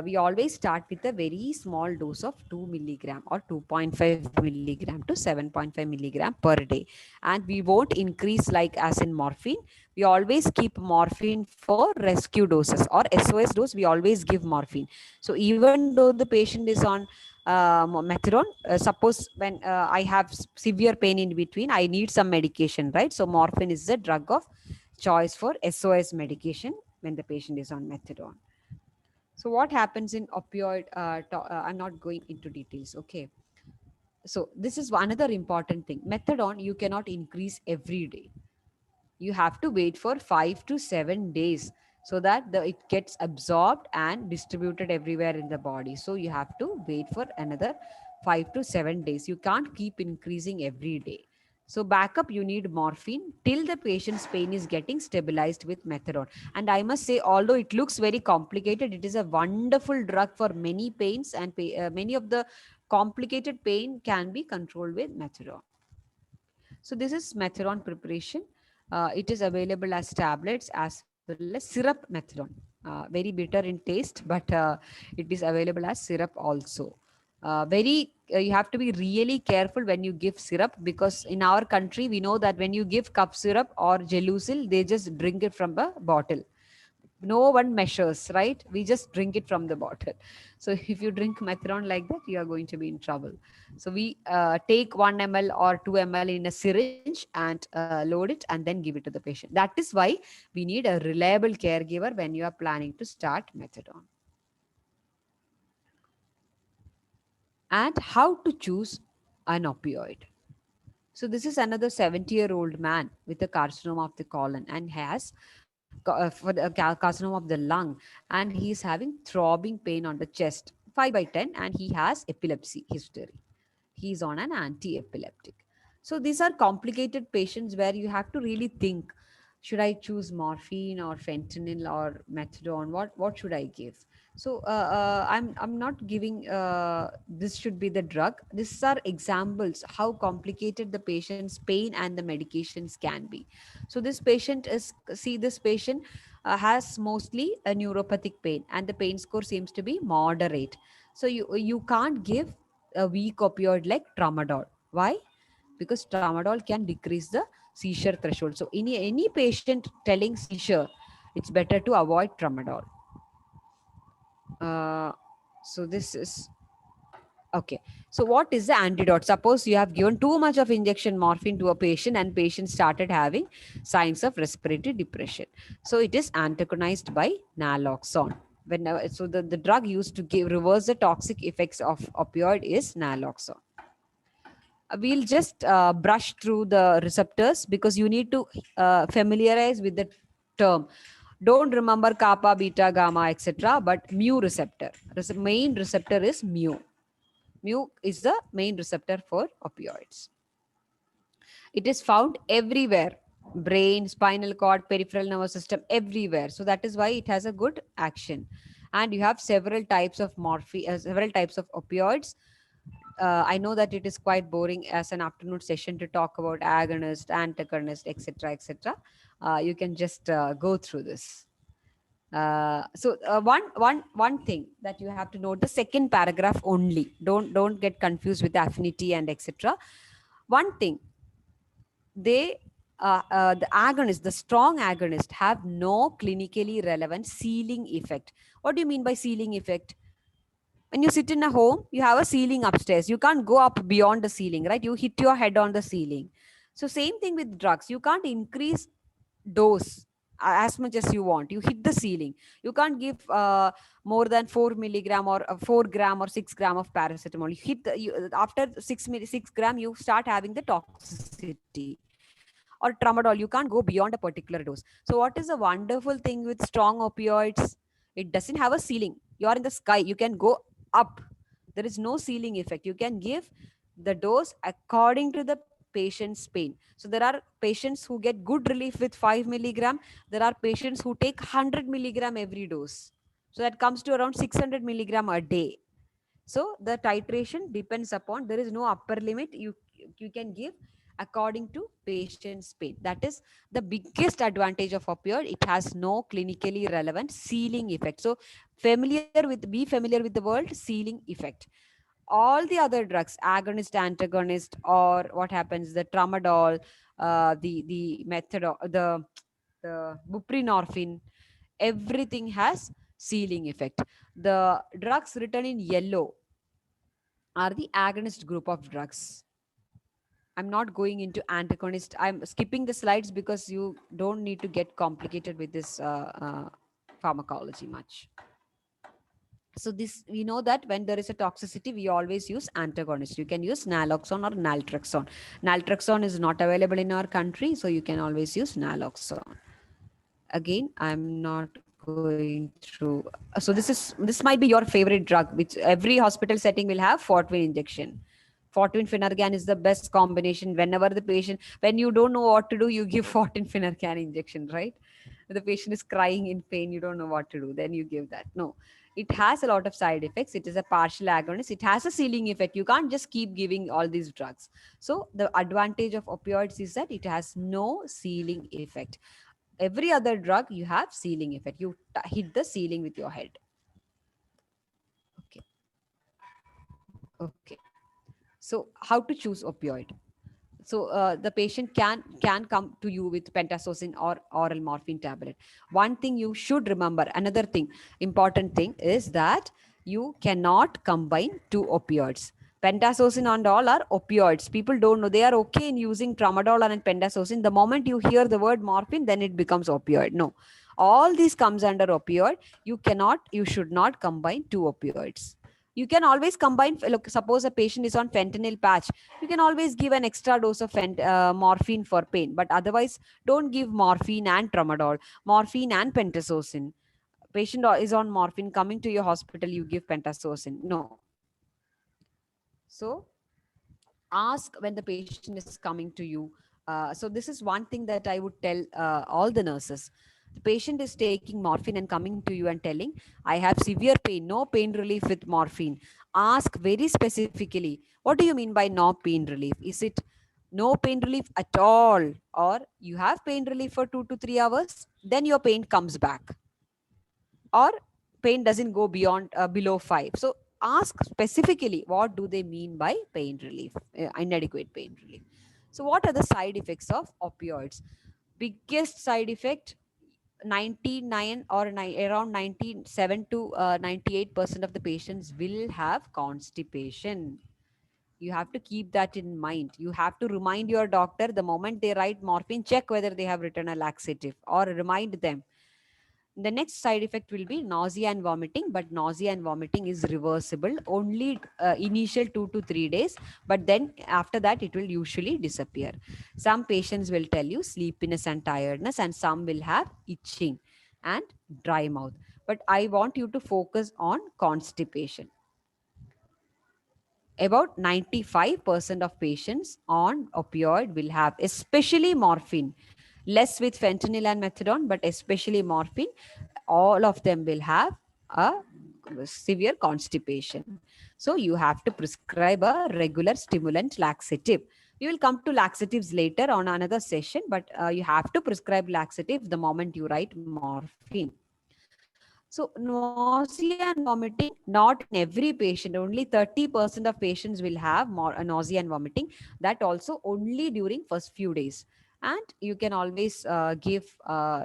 we always start with a very small dose of 2 milligram or 2.5 milligram to 7.5 milligram per day. And we won't increase like as in morphine. We always keep morphine for rescue doses, or SOS dose, we always give morphine. So even though the patient is on methadone, suppose when I have severe pain in between, I need some medication, right? So morphine is the drug of choice for SOS medication when the patient is on methadone. So what happens in opioid? I'm not going into details. Okay. So this is another important thing. Methadone, you cannot increase every day. You have to wait for 5 to 7 days so that it gets absorbed and distributed everywhere in the body. So you have to wait for another 5 to 7 days. You can't keep increasing every day. So backup, you need morphine till the patient's pain is getting stabilized with methadone. And I must say, although it looks very complicated, it is a wonderful drug for many pains, and many of the complicated pain can be controlled with methadone. So this is methadone preparation. It is available as tablets as well as syrup methadone. Very bitter in taste, but it is available as syrup also. You have to be really careful when you give syrup, because in our country we know that when you give cough syrup or Gelusil, they just drink it from a bottle. No one measures, right? We just drink it from the bottle. So if you drink methadone like that, you are going to be in trouble. So we take 1 ml or 2 ml in a syringe and load it and then give it to the patient. That is why we need a reliable caregiver when you are planning to start methadone. And how to choose an opioid. So this is another 70-year-old man with a carcinoma of the colon and has for the carcinoma of the lung, and he is having throbbing pain on the chest, 5/10, and he has epilepsy history. He is on an anti-epileptic. So these are complicated patients where you have to really think, should I choose morphine or fentanyl or methadone? What should I give? So I'm not giving this should be the drug. These are examples how complicated the patient's pain and the medications can be. So this patient has mostly a neuropathic pain, and the pain score seems to be moderate. So you can't give a weak opioid like tramadol. Why? Because tramadol can decrease the seizure threshold. So any patient telling seizure, it's better to avoid tramadol. Uh, so this is okay. So what is the antidote? Suppose you have given too much of injection morphine to a patient and patient started having signs of respiratory depression. So it is antagonized by naloxone. So the drug used to reverse the toxic effects of opioid is naloxone. We'll just brush through the receptors because you need to familiarize with the term. Don't remember kappa, beta, gamma, etc. But mu receptor. The main receptor is mu. Mu is the main receptor for opioids. It is found everywhere: brain, spinal cord, peripheral nervous system, everywhere. So that is why it has a good action. And you have several types of several types of opioids. I know that it is quite boring as an afternoon session to talk about agonist, antagonist, etc., etc. You can just go through this. One thing that you have to note, the second paragraph only. Don't get confused with affinity and etc. One thing, the agonist, the strong agonist, have no clinically relevant ceiling effect. What do you mean by ceiling effect? When you sit in a home, you have a ceiling upstairs. You can't go up beyond the ceiling, right? You hit your head on the ceiling. So same thing with drugs. You can't increase dose as much as you want. You hit the ceiling. You can't give more than 4 milligram or 4 gram or 6 gram of paracetamol. You hit after 6 gram, you start having the toxicity. Or tramadol, you can't go beyond a particular dose. So what is the wonderful thing with strong opioids? It doesn't have a ceiling. You are in the sky. You can go up. There is no ceiling effect. You can give the dose according to the patient's pain. So there are patients who get good relief with 5 milligram. There are patients who take 100 milligram every dose. So that comes to around 600 milligram a day. So the titration depends upon, there is no upper limit. You can give according to patient's pain. That is the biggest advantage of opioid. It has no clinically relevant ceiling effect. So be familiar with the word ceiling effect. All the other drugs, agonist, antagonist, or what happens, the tramadol, the methadone, the buprenorphine, everything has ceiling effect. The drugs written in yellow are the agonist group of drugs. I'm not going into antagonist. I'm skipping the slides because you don't need to get complicated with this pharmacology much. So this, we know that when there is a toxicity, we always use antagonist. You can use naloxone or naltrexone. Naltrexone is not available in our country, so you can always use naloxone. Again, I'm not going through. So this might be your favorite drug, which every hospital setting will have Fortwin injection. Fortwin Finargan is the best combination. Whenever the patient, when you don't know what to do, you give Fortwin Finargan injection, right? The patient is crying in pain, you don't know what to do, then you give that. No, it has a lot of side effects. It is a partial agonist. It has a ceiling effect. You can't just keep giving all these drugs. So the advantage of opioids is that it has no ceiling effect. Every other drug, you have ceiling effect. You hit the ceiling with your head. Okay. So how to choose opioid? So the patient can come to you with pentazocine or oral morphine tablet. One thing you should remember, another thing, important thing, is that you cannot combine two opioids. Pentazocine and all are opioids. People don't know. They are okay in using tramadol and pentazocine. The moment you hear the word morphine, then it becomes opioid. No, all these comes under opioid. You should not combine two opioids. You can always combine. Look, suppose a patient is on fentanyl patch, you can always give an extra dose of morphine for pain, but otherwise don't give morphine and tramadol, morphine and pentazocine. Patient is on morphine, coming to your hospital, you give pentazocine. No. So ask when the patient is coming to you. So this is one thing that I would tell all the nurses. The patient is taking morphine and coming to you and telling, I have severe pain, no pain relief with morphine. Ask very specifically, what do you mean by no pain relief? Is it no pain relief at all, or you have pain relief for 2 to 3 hours, then your pain comes back, or pain doesn't go beyond below 5? So ask specifically, what do they mean by pain relief, inadequate pain relief? So what are the side effects of opioids? Biggest side effect, 99 or around 97 to 98% of the patients will have constipation. You have to keep that in mind. You have to remind your doctor the moment they write morphine, check whether they have written a laxative, or remind them. The next side effect will be nausea and vomiting, but nausea and vomiting is reversible only initial 2 to 3 days, but then after that it will usually disappear. Some patients will tell you sleepiness and tiredness, and some will have itching. and dry mouth. But I want you to focus on constipation. About 95% of patients on opioid will have, especially morphine, less with fentanyl and methadone, but especially morphine, all of them will have a severe constipation. So you have to prescribe a regular stimulant laxative. We will come to laxatives later on another session, but you have to prescribe laxative the moment you write morphine. So nausea and vomiting, not in every patient. Only 30% of patients will have more nausea and vomiting. That also only during first few days. And you can always give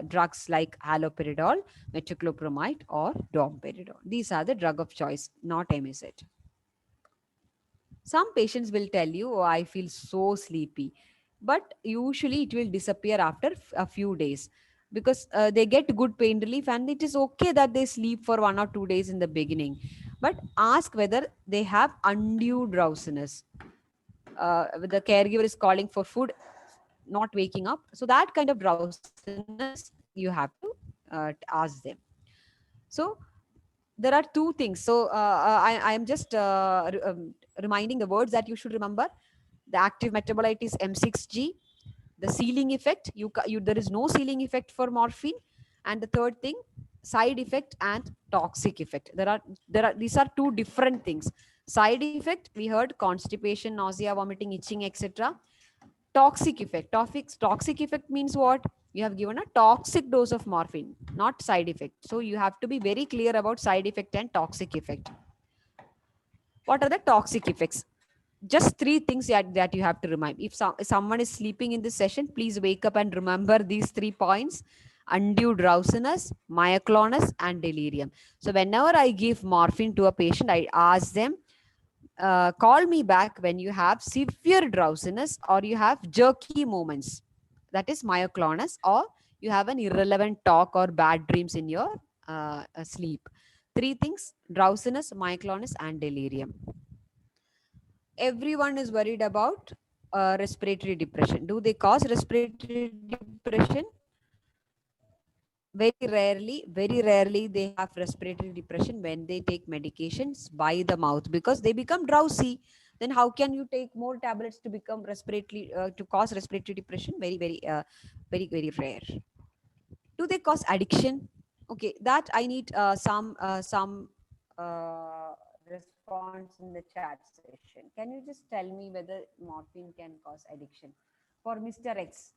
drugs like haloperidol, metoclopramide, or domperidone. These are the drug of choice, not MSH. Some patients will tell you, oh, I feel so sleepy. But usually it will disappear after a few days, because they get good pain relief, and it is okay that they sleep for 1 or 2 days in the beginning. But ask whether they have undue drowsiness. The caregiver is calling for food, not waking up. So that kind of drowsiness you have to ask them. So there are two things. So I am just reminding the words that you should remember. The active metabolite is M6G. The ceiling effect, there is no ceiling effect for morphine. And the third thing, side effect and toxic effect. There are these are two different things. Side effect, we heard constipation, nausea, vomiting, itching, etc. Toxic effect, toxic effect means what? You have given a toxic dose of morphine, not side effect. So you have to be very clear about side effect and toxic effect. What are the toxic effects? Just three things that you have to remind. If someone is sleeping in this session, please wake up and remember these 3 points: undue drowsiness, myoclonus, and delirium. So whenever I give morphine to a patient, I ask them, call me back when you have severe drowsiness or you have jerky movements, that is myoclonus, or you have an irrelevant talk or bad dreams in your sleep. Three things: drowsiness, myoclonus, and delirium. Everyone is worried about respiratory depression. Do they cause respiratory depression? Very rarely they have respiratory depression when they take medications by the mouth, because they become drowsy. Then how can you take more tablets to become respiratory to cause respiratory depression? Very rare. Do they cause addiction? Okay, that I need some response in the chat session. Can you just tell me whether morphine can cause addiction for Mr. X?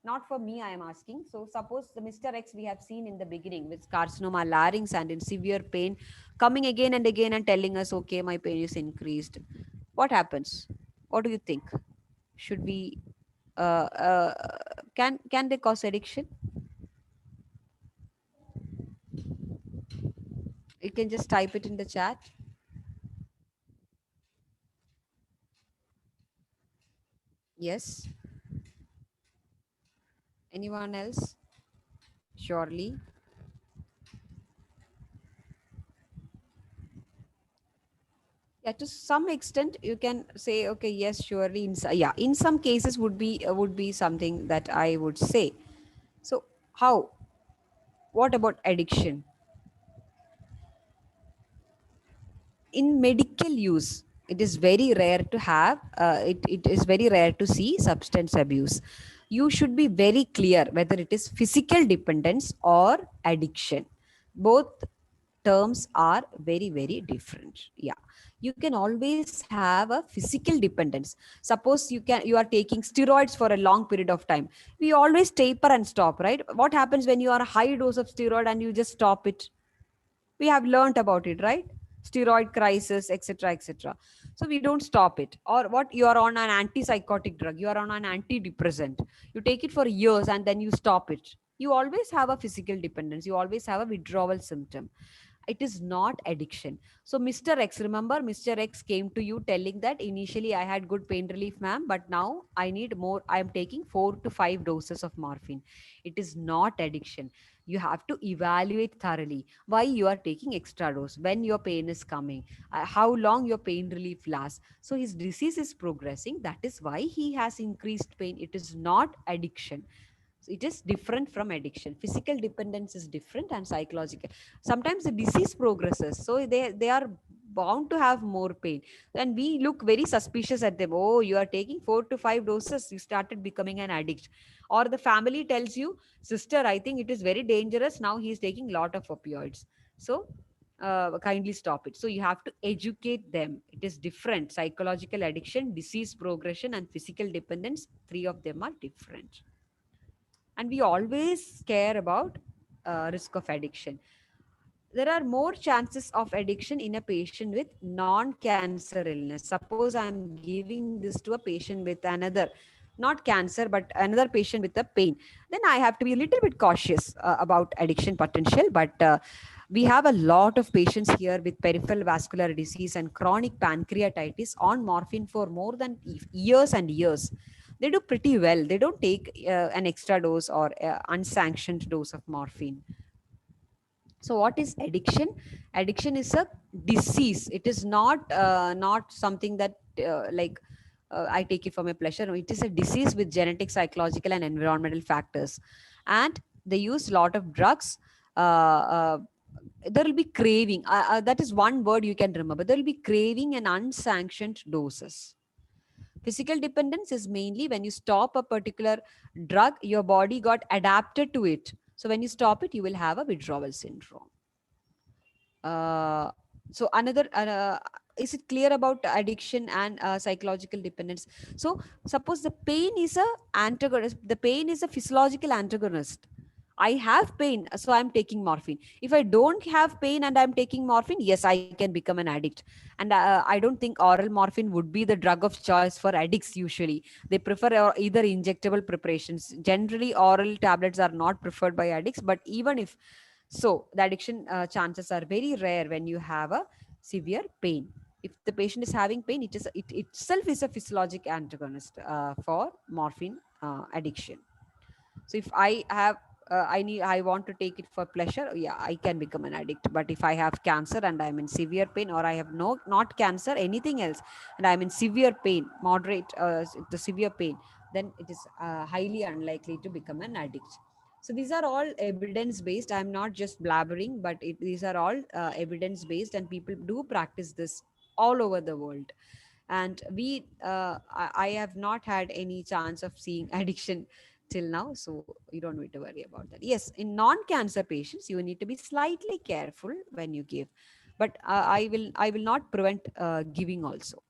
Not for me, I am asking. So suppose the Mr. X we have seen in the beginning with carcinoma larynx and in severe pain, coming again and again and telling us, okay, my pain is increased. What happens? What do you think? Should we can they cause addiction? You can just type it in the chat. Yes. Anyone else? Surely. Yeah, to some extent you can say, okay, yes, surely. Yeah, in some cases would be something that I would say. So how? What about addiction? In medical use, it is very rare to have it is very rare to see substance abuse. You should be very clear whether it is physical dependence or addiction. Both terms are very different. Yeah, you can always have a physical dependence. Suppose you are taking steroids for a long period of time. We always taper and stop, right? What happens when you are a high dose of steroid and you just stop it? We have learned about it, right? Steroid crisis, etc., etc. So we don't stop it. Or what, you are on an antipsychotic drug, you are on an antidepressant, you take it for years and then you stop it. You always have a physical dependence, you always have a withdrawal symptom. It is not addiction. So Mr. X, remember, Mr. X came to you telling that initially I had good pain relief, ma'am, but now I need more. I am taking 4 to 5 doses of morphine. It is not addiction. You have to evaluate thoroughly why you are taking extra dose, when your pain is coming, how long your pain relief lasts. So his disease is progressing. That is why he has increased pain. It is not addiction. So it is different from addiction. Physical dependence is different and psychological. Sometimes the disease progresses, so they are bound to have more pain. And we look very suspicious at them. Oh, you are taking 4 to 5 doses. You started becoming an addict. Or the family tells you, sister, I think it is very dangerous. Now he is taking lot of opioids. So kindly stop it. So you have to educate them. It is different. Psychological addiction, disease progression, and physical dependence. Three of them are different. And we always care about risk of addiction. There are more chances of addiction in a patient with non-cancer illness. Suppose I'm giving this to a patient with another, not cancer, but another patient with a pain, then I have to be a little bit cautious about addiction potential. But we have a lot of patients here with peripheral vascular disease and chronic pancreatitis on morphine for more than years and years. They do pretty well. They don't take an extra dose or unsanctioned dose of morphine. So what is addiction? Addiction is a disease. It is not something that I take it for my pleasure. No, it is a disease with genetic, psychological, and environmental factors. And they use a lot of drugs. There will be craving. That is one word you can remember. There will be craving and unsanctioned doses. Physical dependence is mainly when you stop a particular drug, your body got adapted to it. So when you stop it, you will have a withdrawal syndrome. Uh, so another is it clear about addiction and psychological dependence? So suppose the pain is a antagonist. The pain is a physiological antagonist. I have pain, so I'm taking morphine. If I don't have pain and I'm taking morphine, yes, I can become an addict. And I don't think oral morphine would be the drug of choice for addicts. Usually they prefer either injectable preparations. Generally oral tablets are not preferred by addicts, but even if so, the addiction chances are very rare when you have a severe pain. If the patient is having pain, it itself is a physiologic antagonist for morphine addiction. So if I have I want to take it for pleasure, yeah, I can become an addict. But if I have cancer and I'm in severe pain, or I have no not cancer, anything else, and I'm in severe pain, moderate the severe pain, then it is highly unlikely to become an addict. So these are all evidence based. I'm not just blabbering, but these are all evidence based, and people do practice this all over the world. And I have not had any chance of seeing addiction till now, so you don't need to worry about that. Yes, in non-cancer patients you need to be slightly careful when you give, but I will not prevent giving also.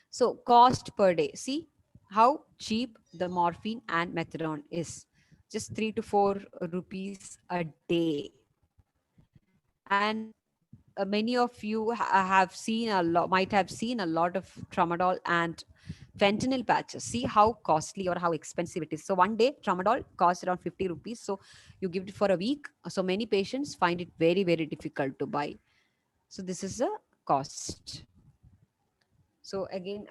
So cost per day, see how cheap the morphine and methadone is. Just 3 to 4 rupees a day. And many of you have seen a lot, might have seen a lot of tramadol and fentanyl patches. See how costly or how expensive it is. So one day tramadol costs around 50 rupees, so you give it for a week. So many patients find it very very difficult to buy. So this is a cost. So again,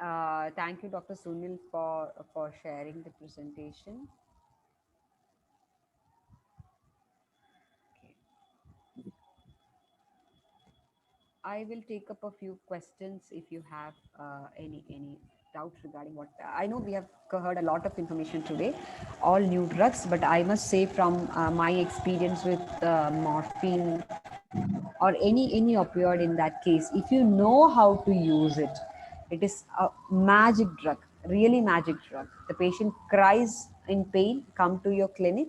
thank you, Dr. Sunil, for sharing the presentation. Okay. I will take up a few questions if you have any doubts regarding what I know. We have heard a lot of information today, all new drugs, but I must say from my experience with morphine or any opioid in that case, if you know how to use it, it is a magic drug, really magic drug. The patient cries in pain, come to your clinic,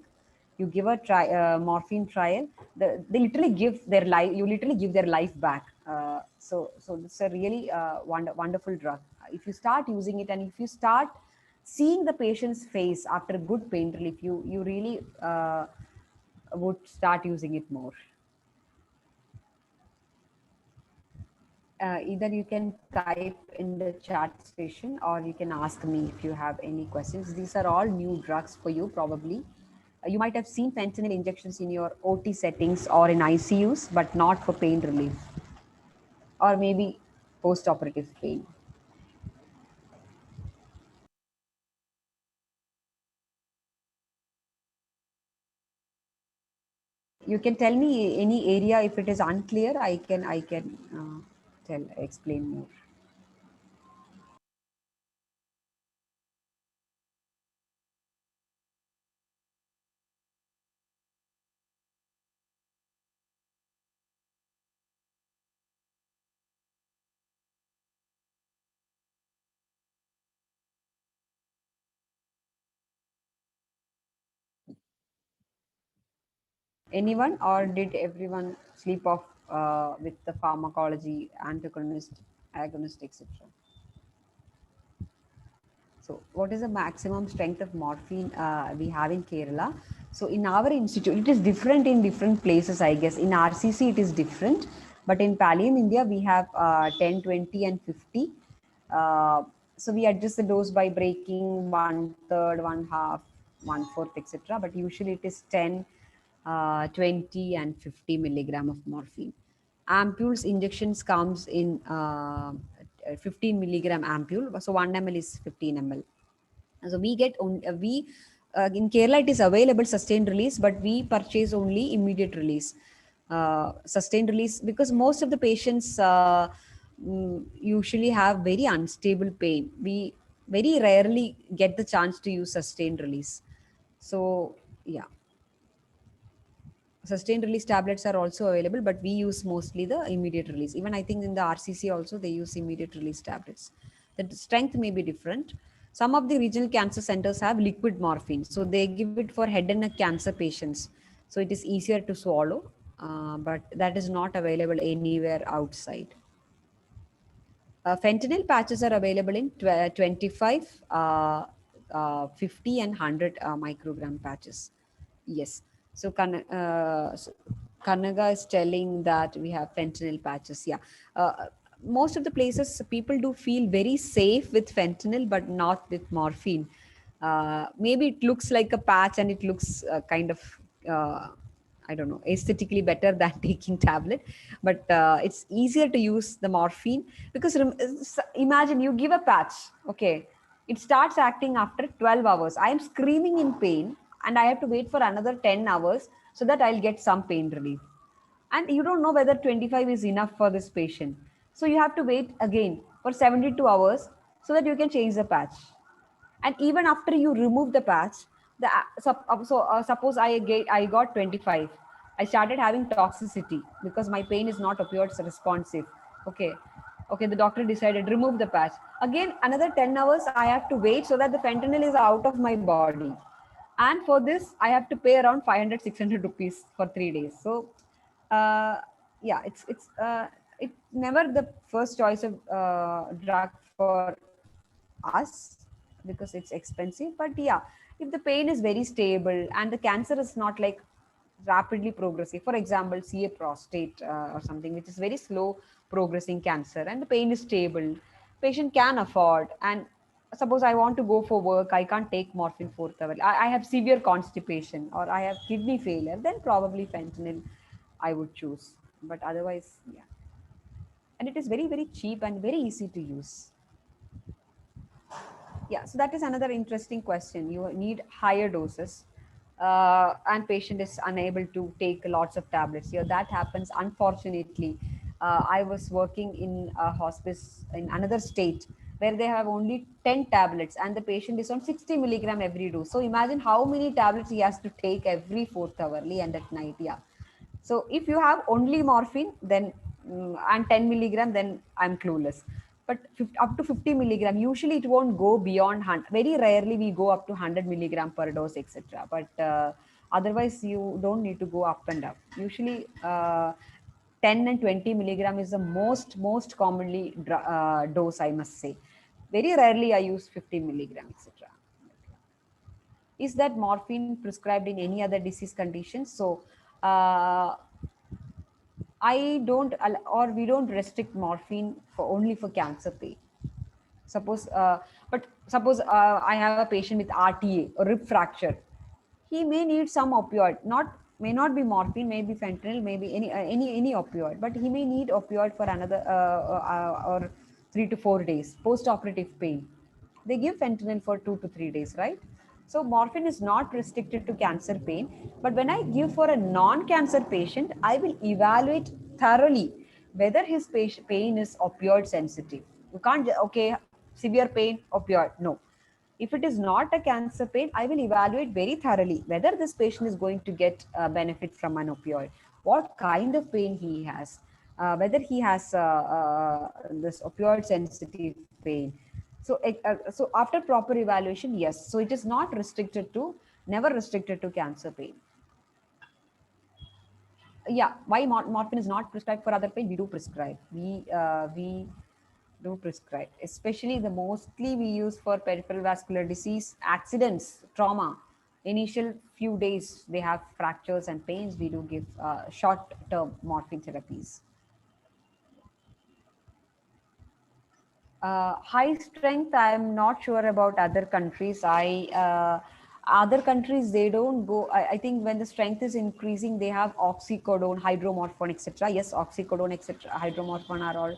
you give a morphine trial, they literally give their life, you literally give their life back. So it's a really wonderful drug. If you start using it, and if you start seeing the patient's face after good pain relief, you really would start using it more. Either you can type in the chat session, or you can ask me if you have any questions. These are all new drugs for you, probably. You might have seen fentanyl injections in your OT settings or in ICUs, but not for pain relief, or maybe post operative pain. You can tell me any area if it is unclear. I can tell explain more. Anyone, or did everyone sleep off with the pharmacology, antagonist, agonist, etc.? So, what is the maximum strength of morphine we have in Kerala? So, in our institute, it is different in different places, I guess. In RCC, it is different, but in Pallium India, we have 10, 20, and 50. Uh, so, we adjust the dose by breaking one third, one half, one fourth, etc. But usually, it is 10, 20, and 50 milligram of morphine. Ampules injections comes in 15 milligram ampule. So 1 ml is 15 ml. So we get we in Kerala it is available sustained release, but we purchase only immediate release. Sustained release because most of the patients usually have very unstable pain. We very rarely get the chance to use sustained release. So yeah, sustained release tablets are also available, but we use mostly the immediate release. Even I think in the RCC also they use immediate release tablets. The strength may be different. Some of the regional cancer centers have liquid morphine, so they give it for head and neck cancer patients. So it is easier to swallow, but that is not available anywhere outside. Fentanyl patches are available in 25, 50, and 100 microgram patches. Yes. So, Kanaga is telling that we have fentanyl patches. Yeah. Most of the places people do feel very safe with fentanyl, but not with morphine. Maybe it looks like a patch and it looks kind of I don't know, aesthetically better than taking tablet, but it's easier to use the morphine because imagine you give a patch, okay, it starts acting after 12 hours. I am screaming in pain and I have to wait for another 10 hours so that I'll get some pain relief. And you don't know whether 25 is enough for this patient. So you have to wait again for 72 hours so that you can change the patch. And even after you remove the patch, suppose I got 25, I started having toxicity because my pain is not opioids responsive. Okay, okay, the doctor decided remove the patch. Again another 10 hours I have to wait so that the fentanyl is out of my body, and for this I have to pay around 500-600 rupees for 3 days. So uh, yeah, it's never the first choice of drug for us because it's expensive. But yeah, if the pain is very stable and the cancer is not like rapidly progressive, for example see a prostate or something which is very slow progressing cancer and the pain is stable, patient can afford. And suppose I want to go for work, I can't take morphine fourth hour, I have severe constipation or I have kidney failure, then probably fentanyl I would choose. But otherwise, yeah. And it is very, very cheap and very easy to use. Yeah, so that is another interesting question. You need higher doses, and patient is unable to take lots of tablets. Here, that happens. Unfortunately, I was working in a hospice in another state where they have only 10 tablets, and the patient is on 60 milligram every dose. So imagine how many tablets he has to take every fourth hourly and at night. Yeah. So if you have only morphine, then and 10 milligram, then I'm clueless. But up to 50 milligram, usually it won't go beyond 100. Very rarely we go up to 100 milligram per dose, etc. But otherwise, you don't need to go up and up. Usually, 10 and 20 milligram is the most commonly dose, I must say. Very rarely I use 50 milligram, etc. Is that morphine prescribed in any other disease conditions? So uh, I don't, or we don't restrict morphine for only for cancer pain. Suppose, but suppose I have a patient with RTA or rib fracture. He may need some opioid, not may not be morphine, maybe fentanyl, maybe any opioid, but he may need opioid for another or 3 to 4 days post-operative pain. They give fentanyl for 2 to 3 days, right? So morphine is not restricted to cancer pain, but when I give for a non-cancer patient, I will evaluate thoroughly whether his pain is opioid sensitive. You can't okay, severe pain, opioid, no. If it is not a cancer pain, I will evaluate very thoroughly whether this patient is going to get benefit from an opioid, what kind of pain he has, whether he has this opioid sensitive pain. So after proper evaluation, yes. So it is not restricted to, never restricted to cancer pain. Yeah, why morphine is not prescribed for other pain? We do prescribe. We do prescribe, especially the mostly we use for peripheral vascular disease, accidents, trauma. Initial few days they have fractures and pains. We do give short term morphine therapies. High strength, I'm not sure about other countries. Other countries they don't go. I think when the strength is increasing, they have oxycodone, hydromorphone, etc. Yes, oxycodone, etc. Hydromorphone are all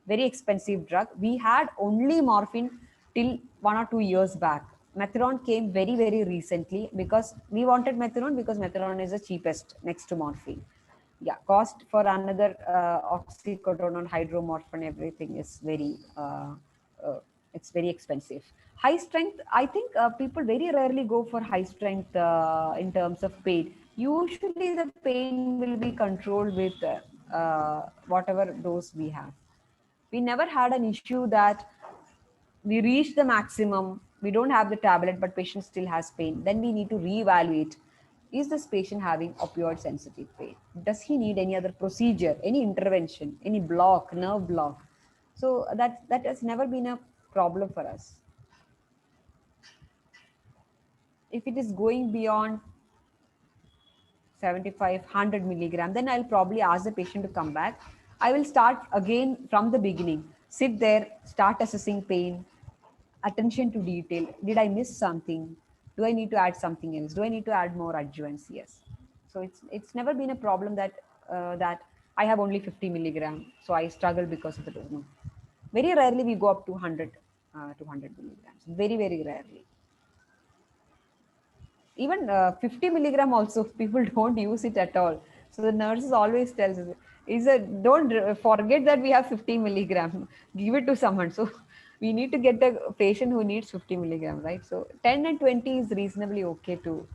very expensive drug. We had only morphine till 1 or 2 years back. Methadone came very very recently because we wanted methadone because methadone is the cheapest next to morphine. Yeah, cost for another oxycodone and hydromorphone, everything is very uh, it's very expensive. High strength, I think people very rarely go for high strength in terms of pain. Usually the pain will be controlled with whatever dose we have. We never had an issue that we reach the maximum, we don't have the tablet, but patient still has pain. Then we need to reevaluate. Is this patient having opioid sensitive pain? Does he need any other procedure, any intervention, any block, nerve block? So that has never been a problem for us. If it is going beyond 75, 100 milligram, then I'll probably ask the patient to come back. I will start again from the beginning. Sit there, start assessing pain, attention to detail. Did I miss something? Do I need to add something else? Do I need to add more adjuvants? Yes. So it's never been a problem that I have only 50 milligram, so I struggle because of the dose. No. Very rarely we go up to 100, 200 milligrams. Very very rarely. Even 50 milligram also people don't use it at all. So the nurses always tells us, is a don't forget that we have 50 milligram, give it to someone. So we need to get a patient who needs 50 milligram, right? So 10 and 20 is reasonably okay to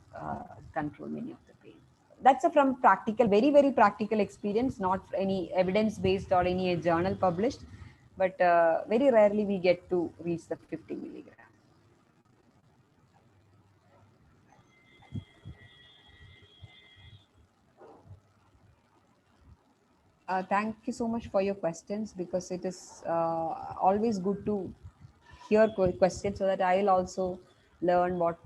control many of the pain. That's a from practical, very very practical experience, not any evidence based or any journal published, but very rarely we get to reach the 50 milligram. Thank you so much for your questions, because it is always good to hear questions so that I'll also learn what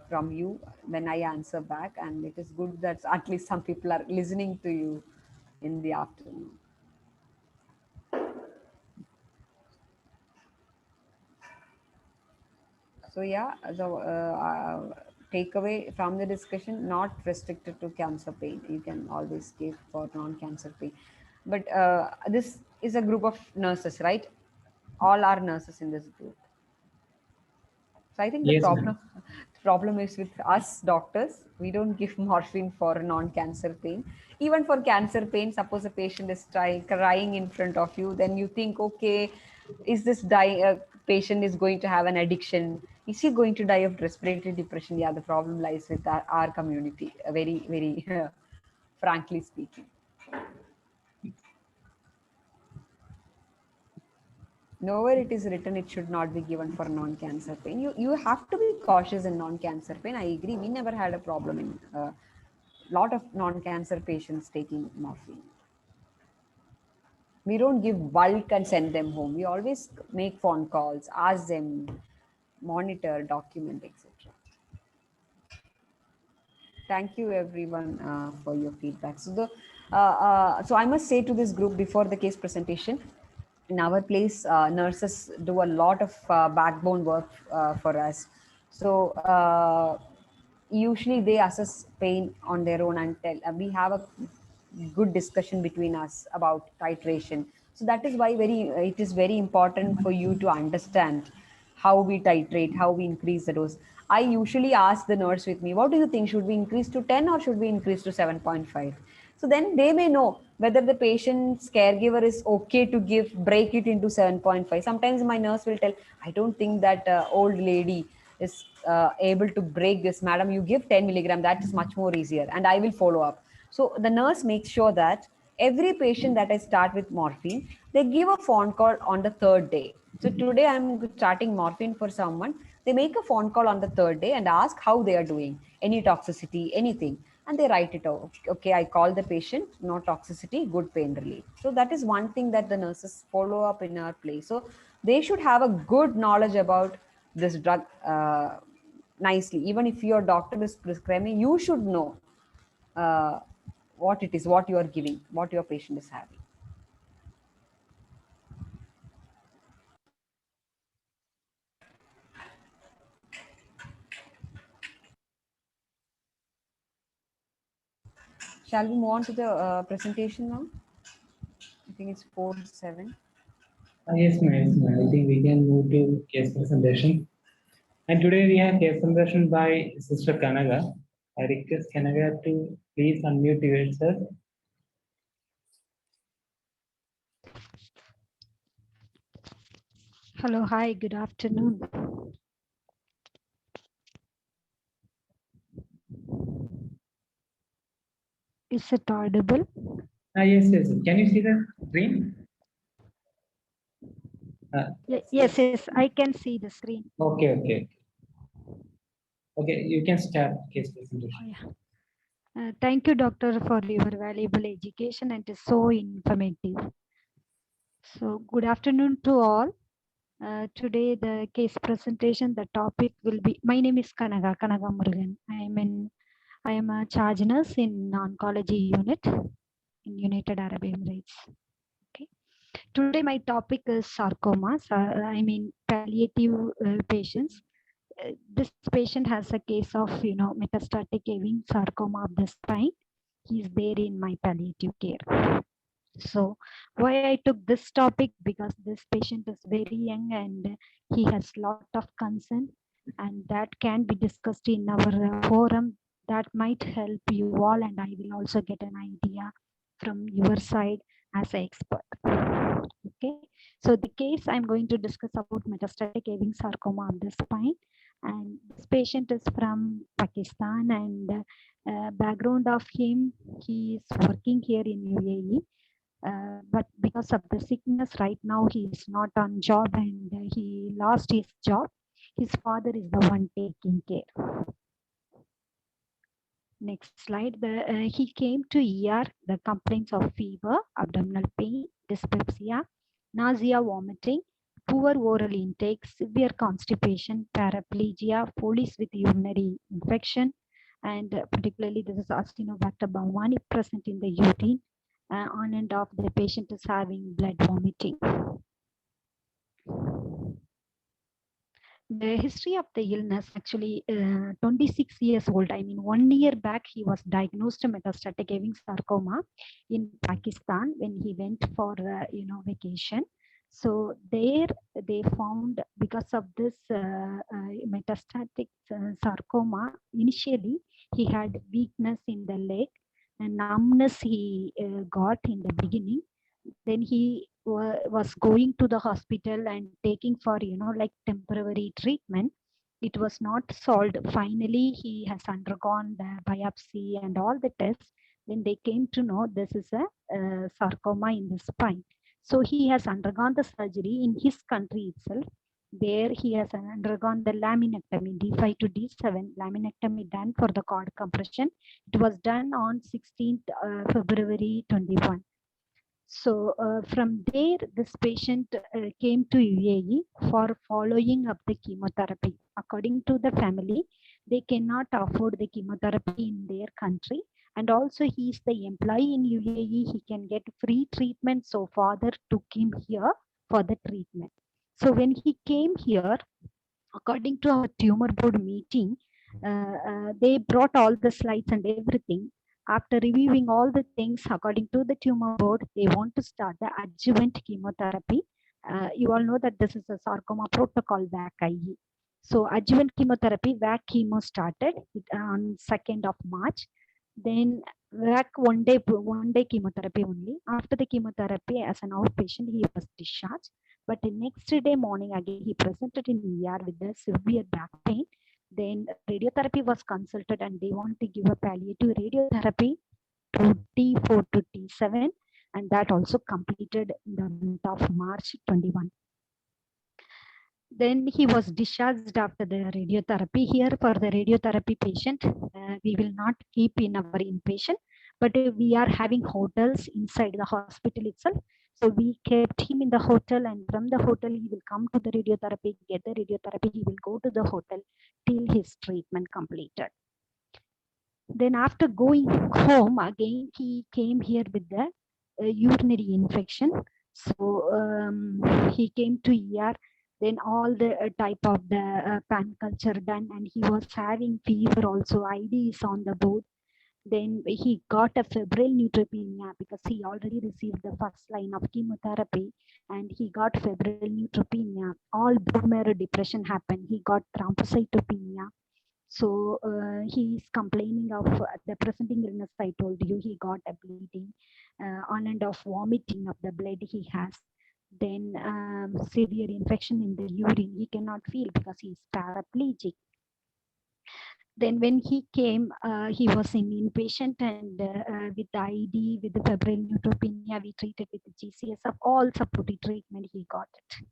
from you when I answer back. And it is good that at least some people are listening to you in the afternoon. So yeah, the takeaway from the discussion, not restricted to cancer pain. You can always give for non-cancer pain. But this is a group of nurses, right? All are nurses in this group. So I think the Yes, ma'am. problem is with us doctors. We don't give morphine for non-cancer pain. Even for cancer pain, suppose a patient is crying in front of you, then you think, okay, is this patient is going to have an addiction? Is he going to die of respiratory depression? Yeah, the problem lies with our community. Very, very frankly speaking. Nowhere it is written it should not be given for non-cancer pain. You have to be cautious in non-cancer pain. I agree. We never had a problem in lot of non-cancer patients taking morphine. We don't give bulk and send them home. We always make phone calls, ask them, monitor, document, etc. Thank you everyone for your feedback. So I must say to this group before the case presentation, in our place, nurses do a lot of backbone work for us. So usually they assess pain on their own and tell. We have a good discussion between us about titration. So that is why it is very important for you to understand how we titrate, how we increase the dose. I usually ask the nurse with me, what do you think? Should we increase to 10 or should we increase to 7.5? So then they may know whether the patient's caregiver is okay to break it into 7.5. Sometimes my nurse will tell, I don't think that old lady is able to break this. Madam, you give 10 milligram, that is much more easier. And I will follow up. So the nurse makes sure that every patient that I start with morphine, they give a phone call on the third day. So today I'm starting morphine for someone. They make a phone call on the third day and ask how they are doing, any toxicity, anything. and they write it out. Okay, I call the patient, no toxicity, good pain relief. So that is one thing that the nurses follow up in our place. So they should have a good knowledge about this drug nicely. Even if your doctor is prescribing, you should know uh, what it is, what you are giving, what your patient is having. Shall we move on to the presentation now? I think it's 4-7. Yes, ma'am. Yes, ma'am. I think we can move to case presentation. And today we have case presentation by Sister Kanaga. I request Kanaga to please unmute yourself. Hello, hi, good afternoon. Is it audible? Yes, yes. Can you see the screen? Yes, yes, I can see the screen. Okay, okay. Okay, you can start case presentation. Oh, yeah. Thank you, doctor, for your valuable education and it is so informative. So, good afternoon to all. Today, the case presentation, the topic will be, my name is Kanaga Murugan. I am a charge nurse in oncology unit in United Arab Emirates. Okay. Today, my topic is sarcomas, palliative patients. This patient has a case of, metastatic having sarcoma of the spine. He's there in my palliative care. So why I took this topic, because this patient is very young and he has lot of concern, and that can be discussed in our forum. That might help you all, and I will also get an idea from your side as an expert. Okay, so the case I'm going to discuss about metastatic having sarcoma of the spine, and this patient is from Pakistan, and background of him, he is working here in UAE, but because of the sickness right now he is not on job, and he lost his job. His father is the one taking care. Next slide. He came to ER, the complaints of fever, abdominal pain, dyspepsia, nausea, vomiting, poor oral intake, severe constipation, paraplegia, police with urinary infection, and particularly this is Acinetobacter baumannii present in the urine. On and off, the patient is having blood vomiting. The history of the illness, actually 26 years old. I mean, 1 year back, he was diagnosed metastatic having sarcoma in Pakistan when he went for, vacation. So there they found, because of this metastatic sarcoma, initially he had weakness in the leg and numbness he got in the beginning. Then he was going to the hospital and taking for, like temporary treatment. It was not solved. Finally, he has undergone the biopsy and all the tests. Then they came to know this is a sarcoma in the spine. So he has undergone the surgery in his country itself. There he has undergone the laminectomy, D5 to D7 laminectomy done for the cord compression. It was done on 16th February 21. So from there, this patient came to UAE for following up the chemotherapy. According to the family, they cannot afford the chemotherapy in their country. And also he is the employee in UAE. He can get free treatment. So father took him here for the treatment. So when he came here, according to our tumor board meeting, they brought all the slides and everything. After reviewing all the things, according to the tumor board, they want to start the adjuvant chemotherapy. You all know that this is a sarcoma protocol, VAC-IE. So adjuvant chemotherapy, VAC chemo started on 2nd of March. Then VAC one day chemotherapy only. After the chemotherapy, as an outpatient, he was discharged. But the next day morning, again, he presented in ER with the severe back pain. Then radiotherapy was consulted and they want to give a palliative radiotherapy to T4 to T7, and that also completed in the month of March 21. Then he was discharged after the radiotherapy. Here for the radiotherapy patient, we will not keep in our inpatient, but we are having hotels inside the hospital itself. So we kept him in the hotel, and from the hotel he will come to the radiotherapy, get the radiotherapy, he will go to the hotel till his treatment completed. Then after going home again, he came here with the urinary infection. So he came to ER. Then all the type of the pan culture done, and he was having fever also. ID is on the board. Then he got a febrile neutropenia because he already received the first line of chemotherapy, and he got febrile neutropenia. All bone marrow depression happened. He got thrombocytopenia. So he is complaining of the presenting illness. I told you he got a bleeding, on and off vomiting of the blood he has. Then severe infection in the urine. He cannot feel because he is paraplegic. Then when he came, he was in inpatient, and with the ID, with the febrile neutropenia, we treated with the GCSF, all supportive treatment he got it.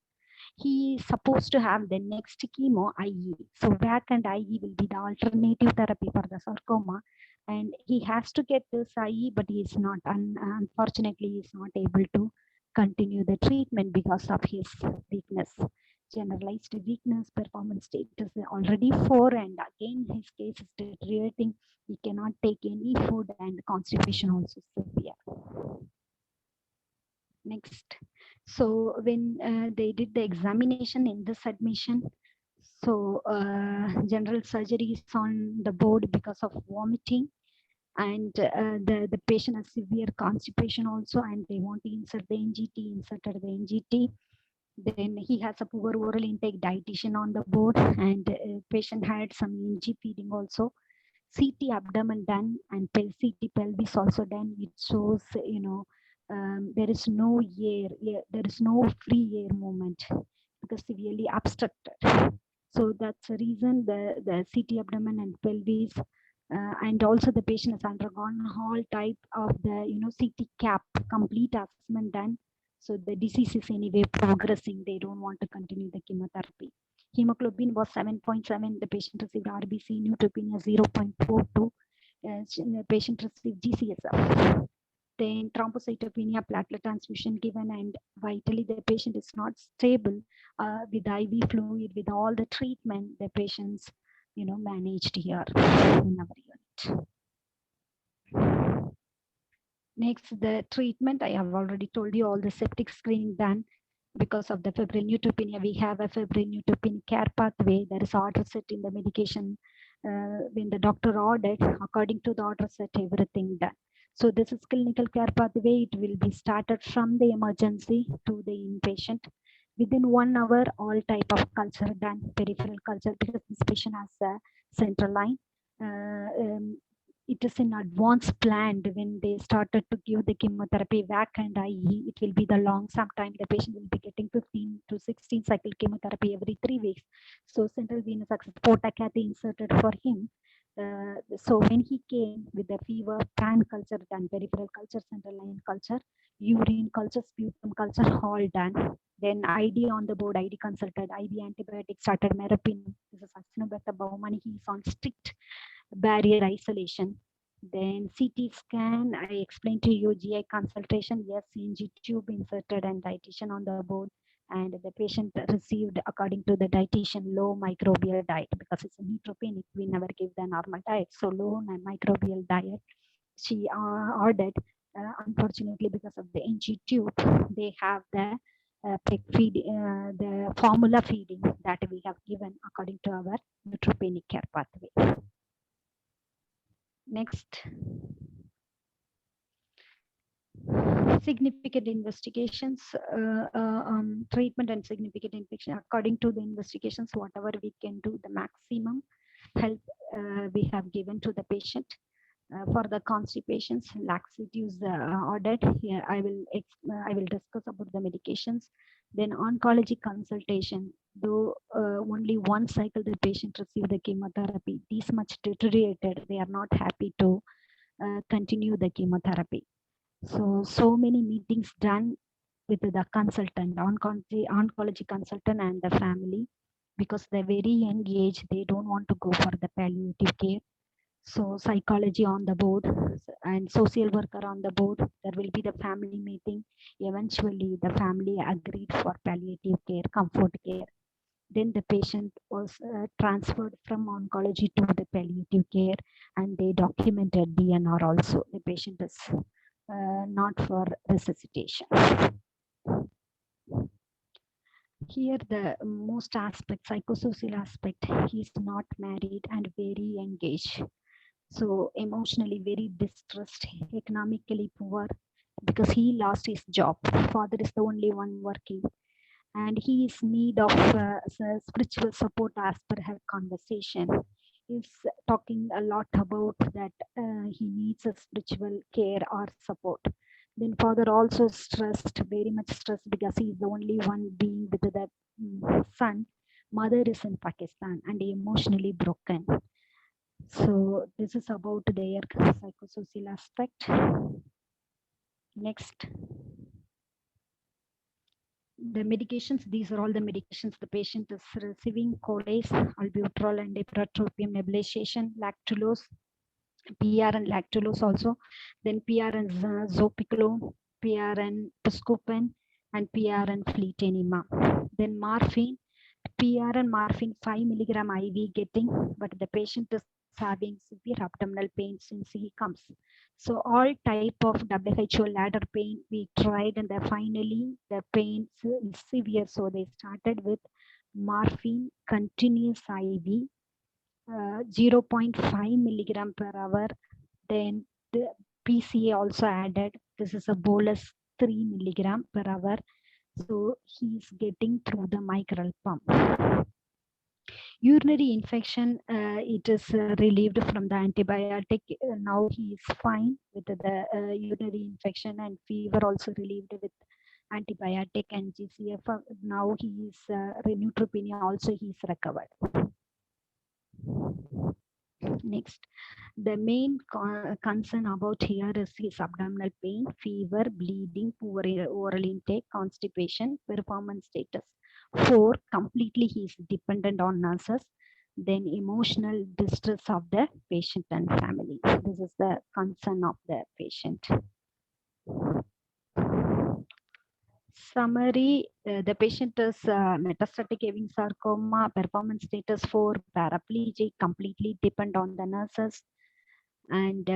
He is supposed to have the next chemo IE. So VAC and IE will be the alternative therapy for the sarcoma. And he has to get this IE, but he is not, unfortunately, he is not able to continue the treatment because of his weakness. Generalized weakness, performance status already 4, and again his case is deteriorating. He cannot take any food, and constipation also severe. Next. So when they did the examination in this admission, so general surgery is on the board because of vomiting, and the patient has severe constipation also, and they want to insert the NGT, inserted the NGT. Then he has a poor oral intake, dietitian on the board, and patient had some NG feeding also. CT abdomen done, and CT pelvis also done. It shows, there is no air, there is no free air movement because severely obstructed. So that's the reason the CT abdomen and pelvis, and also the patient has undergone all type of the CT cap complete assessment done. So the disease is anyway progressing. They don't want to continue the chemotherapy. Hemoglobin was 7.7. The patient received RBC, neutropenia 0.42. The patient received GCSF. Then thrombocytopenia, platelet transfusion given, and vitally the patient is not stable. With IV fluid, with all the treatment, the patients, managed here in our unit. Next, the treatment. I have already told you all the septic screening done. Because of the febrile neutropenia, we have a febrile neutropenia care pathway. There is order set in the medication. When the doctor ordered, according to the order set, everything done. So this is clinical care pathway. It will be started from the emergency to the inpatient. Within 1 hour, all type of culture done, peripheral culture, because this patient has a central line. It is in advance planned when they started to give the chemotherapy VAC and IE. It will be the long, sometime the patient will be getting 15 to 16 cycle chemotherapy every 3 weeks. So central venous access portacath inserted for him. So when he came with the fever, pan culture done, peripheral culture, central line culture, urine culture, sputum culture, all done. Then ID on the board, ID consulted, IV antibiotic started, meropenem. This is Acinobacter baumannii. He is on strict barrier isolation. Then CT scan, I explained to you. GI consultation, yes, CNG tube inserted, and dietitian on the board. And the patient received, according to the dietitian, low microbial diet because it's a neutropenic. We never give the normal diet, so low microbial diet she ordered. Unfortunately, because of the NG tube, they have the peg feed, the formula feeding that we have given according to our neutropenic care pathway. Next. Significant investigations, treatment and significant infection. According to the investigations, whatever we can do, the maximum help we have given to the patient. For the constipations, laxatives ordered. Here I will discuss about the medications. Then oncology consultation, though only 1 cycle the patient received the chemotherapy, this much deteriorated, they are not happy to continue the chemotherapy. So many meetings done with the consultant, oncology consultant and the family, because they're very young age, they don't want to go for the palliative care. So psychology on the board and social worker on the board, there will be the family meeting. Eventually the family agreed for palliative care, comfort care. Then the patient was transferred from oncology to the palliative care, and they documented DNR also. The patient is not for resuscitation. Here the most aspect, psychosocial aspect, he is not married and very engaged. So emotionally very distressed, economically poor, because he lost his job. Father is the only one working, and he is need of spiritual support as per her conversation. He's talking a lot about that he needs a spiritual care or support. Then father also stressed, very much stressed, because he is the only one being with the son. Mother is in Pakistan and emotionally broken. So this is about their psychosocial aspect. Next. The medications, these are all the medications the patient is receiving: Coles, albuterol and ipratropium nebulization, lactulose, PRN lactulose also, then PRN zopiclone, PRN buscopan, and PRN fleetenema. Then morphine, PRN morphine 5 milligram IV getting, but the patient is having severe abdominal pain since he comes. So all type of WHO ladder pain we tried, and finally the pain is severe. So they started with morphine continuous IV, 0.5 milligram per hour. Then the PCA also added. This is a bolus 3 milligram per hour. So he's getting through the mitral pump. Urinary infection, it is relieved from the antibiotic. Now he is fine with the urinary infection, and fever also relieved with antibiotic and GCF. Now he is neutropenia also he is recovered. Next, the main concern about here is his abdominal pain, fever, bleeding, poor oral intake, constipation, performance status. 4, completely he is dependent on nurses. Then emotional distress of the patient and family. This is the concern of the patient. Summary, the patient is metastatic Ewing sarcoma, performance status 4, paraplegic, completely depend on the nurses. And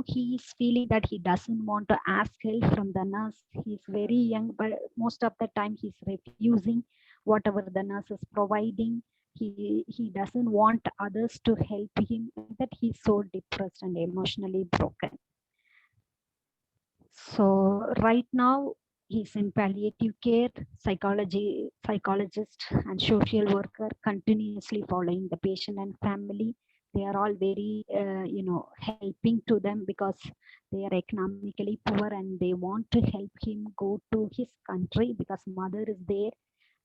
he is feeling that he doesn't want to ask help from the nurse. He's very young, but most of the time he's refusing whatever the nurse is providing. He doesn't want others to help him, that he's so depressed and emotionally broken. So right now he's in palliative care. Psychologist and social worker continuously following the patient and family. They are all very helping to them, because they are economically poor and they want to help him go to his country, because mother is there,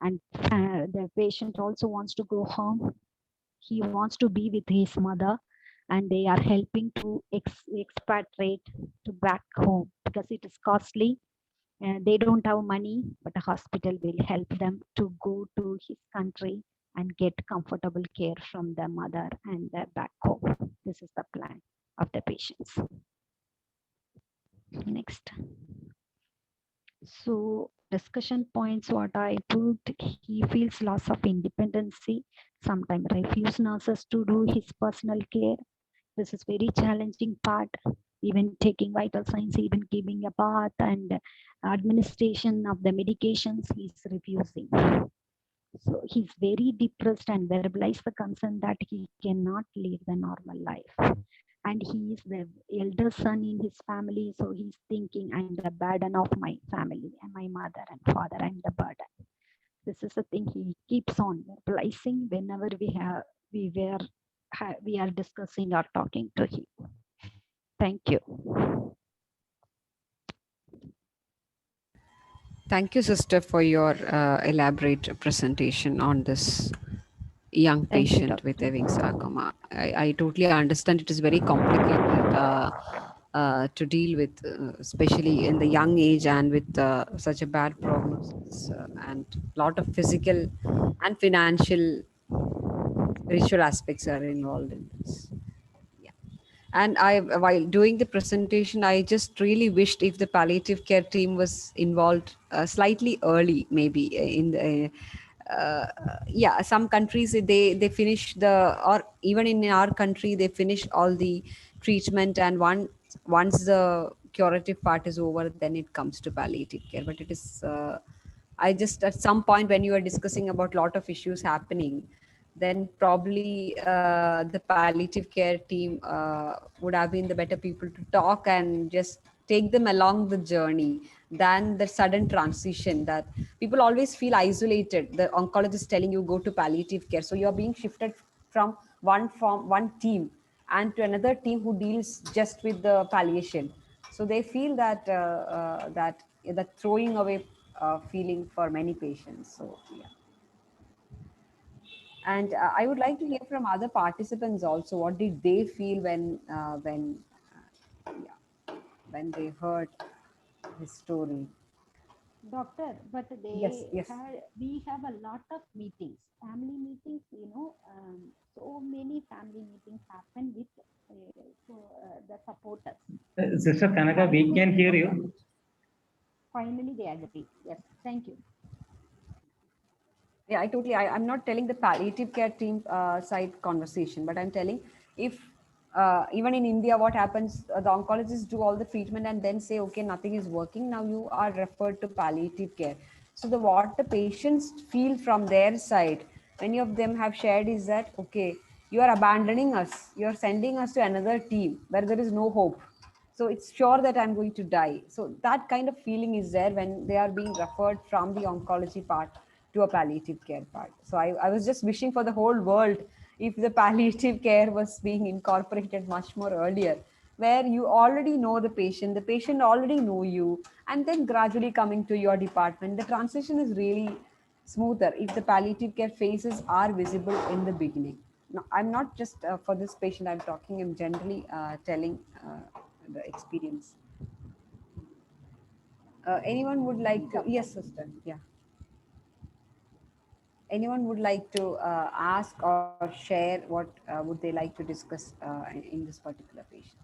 and the patient also wants to go home. He wants to be with his mother, and they are helping to expatriate to back home, because it is costly. They don't have money, but the hospital will help them to go to his country and get comfortable care from the mother and the back home. This is the plan of the patients. Next. So discussion points, what I put: he feels loss of independency, sometimes refuse nurses to do his personal care. This is very challenging part. Even taking vital signs, even giving a bath and administration of the medications, he's refusing. So he's very depressed and verbalized the concern that he cannot lead the normal life. And he is the elder son in his family, so he's thinking, I'm the burden of my family, and my mother and father, I'm the burden. This is the thing he keeps on verbalizing whenever we are discussing or talking to him. Thank you. Thank you, sister, for your elaborate presentation on this young Thank you, patient with doctor. Ewing sarcoma. I totally understand it is very complicated to deal with, especially in the young age and with such a bad prognosis, and lot of physical and financial spiritual aspects are involved in this. Yeah. And I, while doing the presentation, I just really wished if the palliative care team was involved slightly early, maybe in the. Yeah, some countries they finish the, or even in our country they finish all the treatment, and once the curative part is over, then it comes to palliative care. But it is I just, at some point when you are discussing about lot of issues happening, then probably the palliative care team would have been the better people to talk and just take them along the journey than the sudden transition that people always feel isolated. The oncologist telling you go to palliative care, so you are being shifted from one team and to another team who deals just with the palliation. So they feel that that throwing away feeling for many patients. So yeah. And I would like to hear from other participants also. What did they feel yeah, when they heard his story? Doctor, but Yes, yes. we have a lot of meetings, family meetings, so many family meetings happen with the supporters. Sister Kanaka, we can hear you. Finally, they agree. Yes, thank you. Yeah, I totally. I'm not telling the palliative care team side conversation, but I'm telling if even in India, what happens? The oncologists do all the treatment and then say, okay, nothing is working. Now you are referred to palliative care. So the what the patients feel from their side, many of them have shared is that okay, you are abandoning us. You are sending us to another team where there is no hope. So it's sure that I'm going to die. So that kind of feeling is there when they are being referred from the oncology part to a palliative care part. So I was just wishing for the whole world if the palliative care was being incorporated much more earlier, where you already know the patient already know you, and then gradually coming to your department, the transition is really smoother if the palliative care phases are visible in the beginning. No, I'm not just for this patient I'm talking, I'm generally telling the experience. Anyone would like to? Yes, sister. Yeah. Anyone would like to ask or share what would they like to discuss in this particular patient?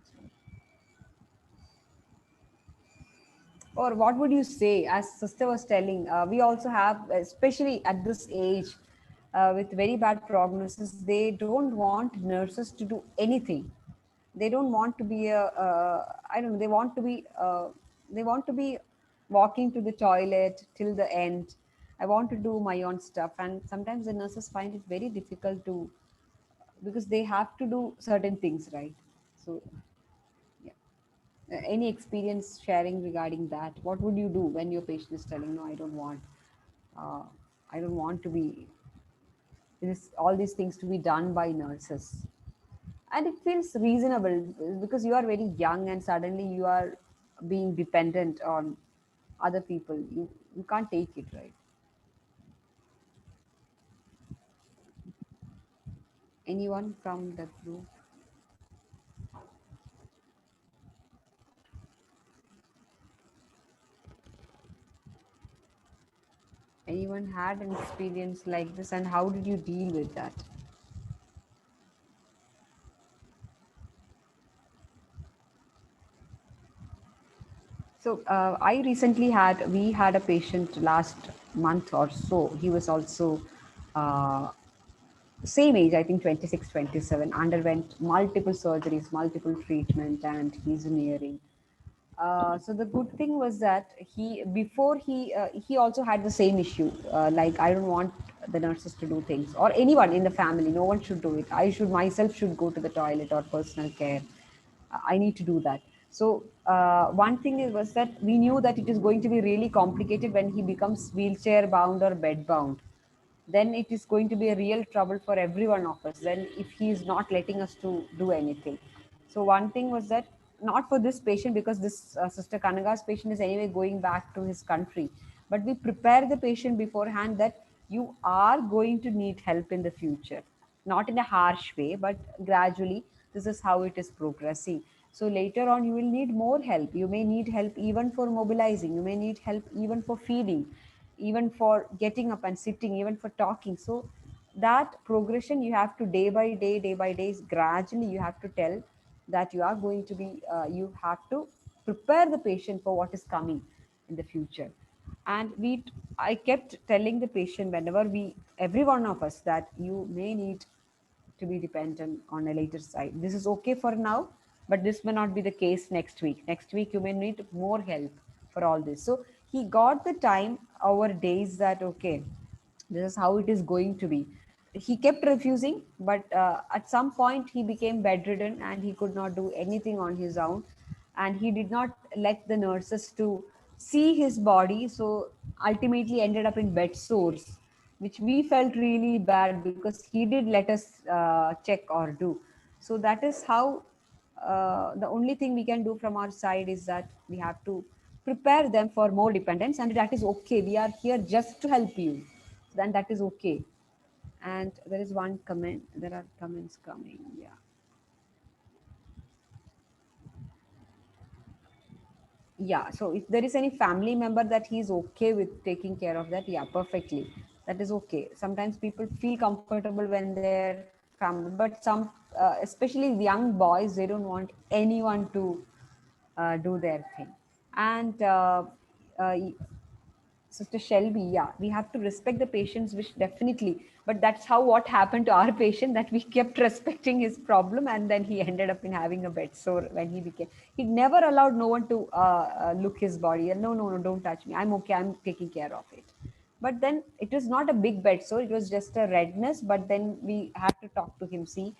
Or what would you say, as sister was telling, we also have, especially at this age, with very bad prognosis, they don't want nurses to do anything. They don't want to be I don't know, they want to be walking to the toilet till the end. I want to do my own stuff, and sometimes the nurses find it very difficult to, because they have to do certain things, right? So yeah. Any experience sharing regarding that? What would you do when your patient is telling, no, uh, I don't want to be this, all these things to be done by nurses? And it feels reasonable because you are very young and suddenly you are being dependent on other people. You can't take it, right? Anyone from the group? Anyone had an experience like this, and how did you deal with that? So we had a patient last month or so. He was also uh, same age, I think 26, 27, underwent multiple surgeries, multiple treatment, and he's nearing. So the good thing was that he also had the same issue. Like, I don't want the nurses to do things, or anyone in the family. No one should do it. I should myself should go to the toilet or personal care. I need to do that. So one thing was that we knew that it is going to be really complicated when he becomes wheelchair bound or bed bound. Then it is going to be a real trouble for every one of us. Then if he is not letting us to do anything. So one thing was that, not for this patient, because this Sister Kanaga's patient is anyway going back to his country, but we prepare the patient beforehand that you are going to need help in the future, not in a harsh way, but gradually this is how it is progressing. So later on, you will need more help. You may need help even for mobilizing. You may need help even for feeding, even for getting up and sitting, even for talking. So that progression you have to day by day, is gradually you have to tell that you are going to be, you have to prepare the patient for what is coming in the future. And I kept telling the patient whenever every one of us, that you may need to be dependent on a later side. This is okay for now, but this may not be the case next week. Next week, you may need more help for all this. So he got the time over days that, okay, this is how it is going to be. He kept refusing, but at some point he became bedridden and he could not do anything on his own. And he did not let the nurses to see his body. So ultimately ended up in bed sores, which we felt really bad because he did let us check or do. So that is how, the only thing we can do from our side is that we have to prepare them for more dependence, and that is okay. We are here just to help you. Then that is okay. And there is one comment. There are comments coming. Yeah. Yeah, so if there is any family member that he's okay with taking care of that, yeah, perfectly, that is okay. Sometimes people feel comfortable when their family, but some, especially young boys, they don't want anyone to do their thing. And uh, Sister Shelby, yeah, we have to respect the patient's wish, definitely. But that's how what happened to our patient, that we kept respecting his problem, and then he ended up in having a bed sore when he became. He never allowed no one to look his body. And no, no, no, don't touch me. I'm okay. I'm taking care of it. But then it was not a big bed sore. It was just a redness. But then we had to talk to him. See,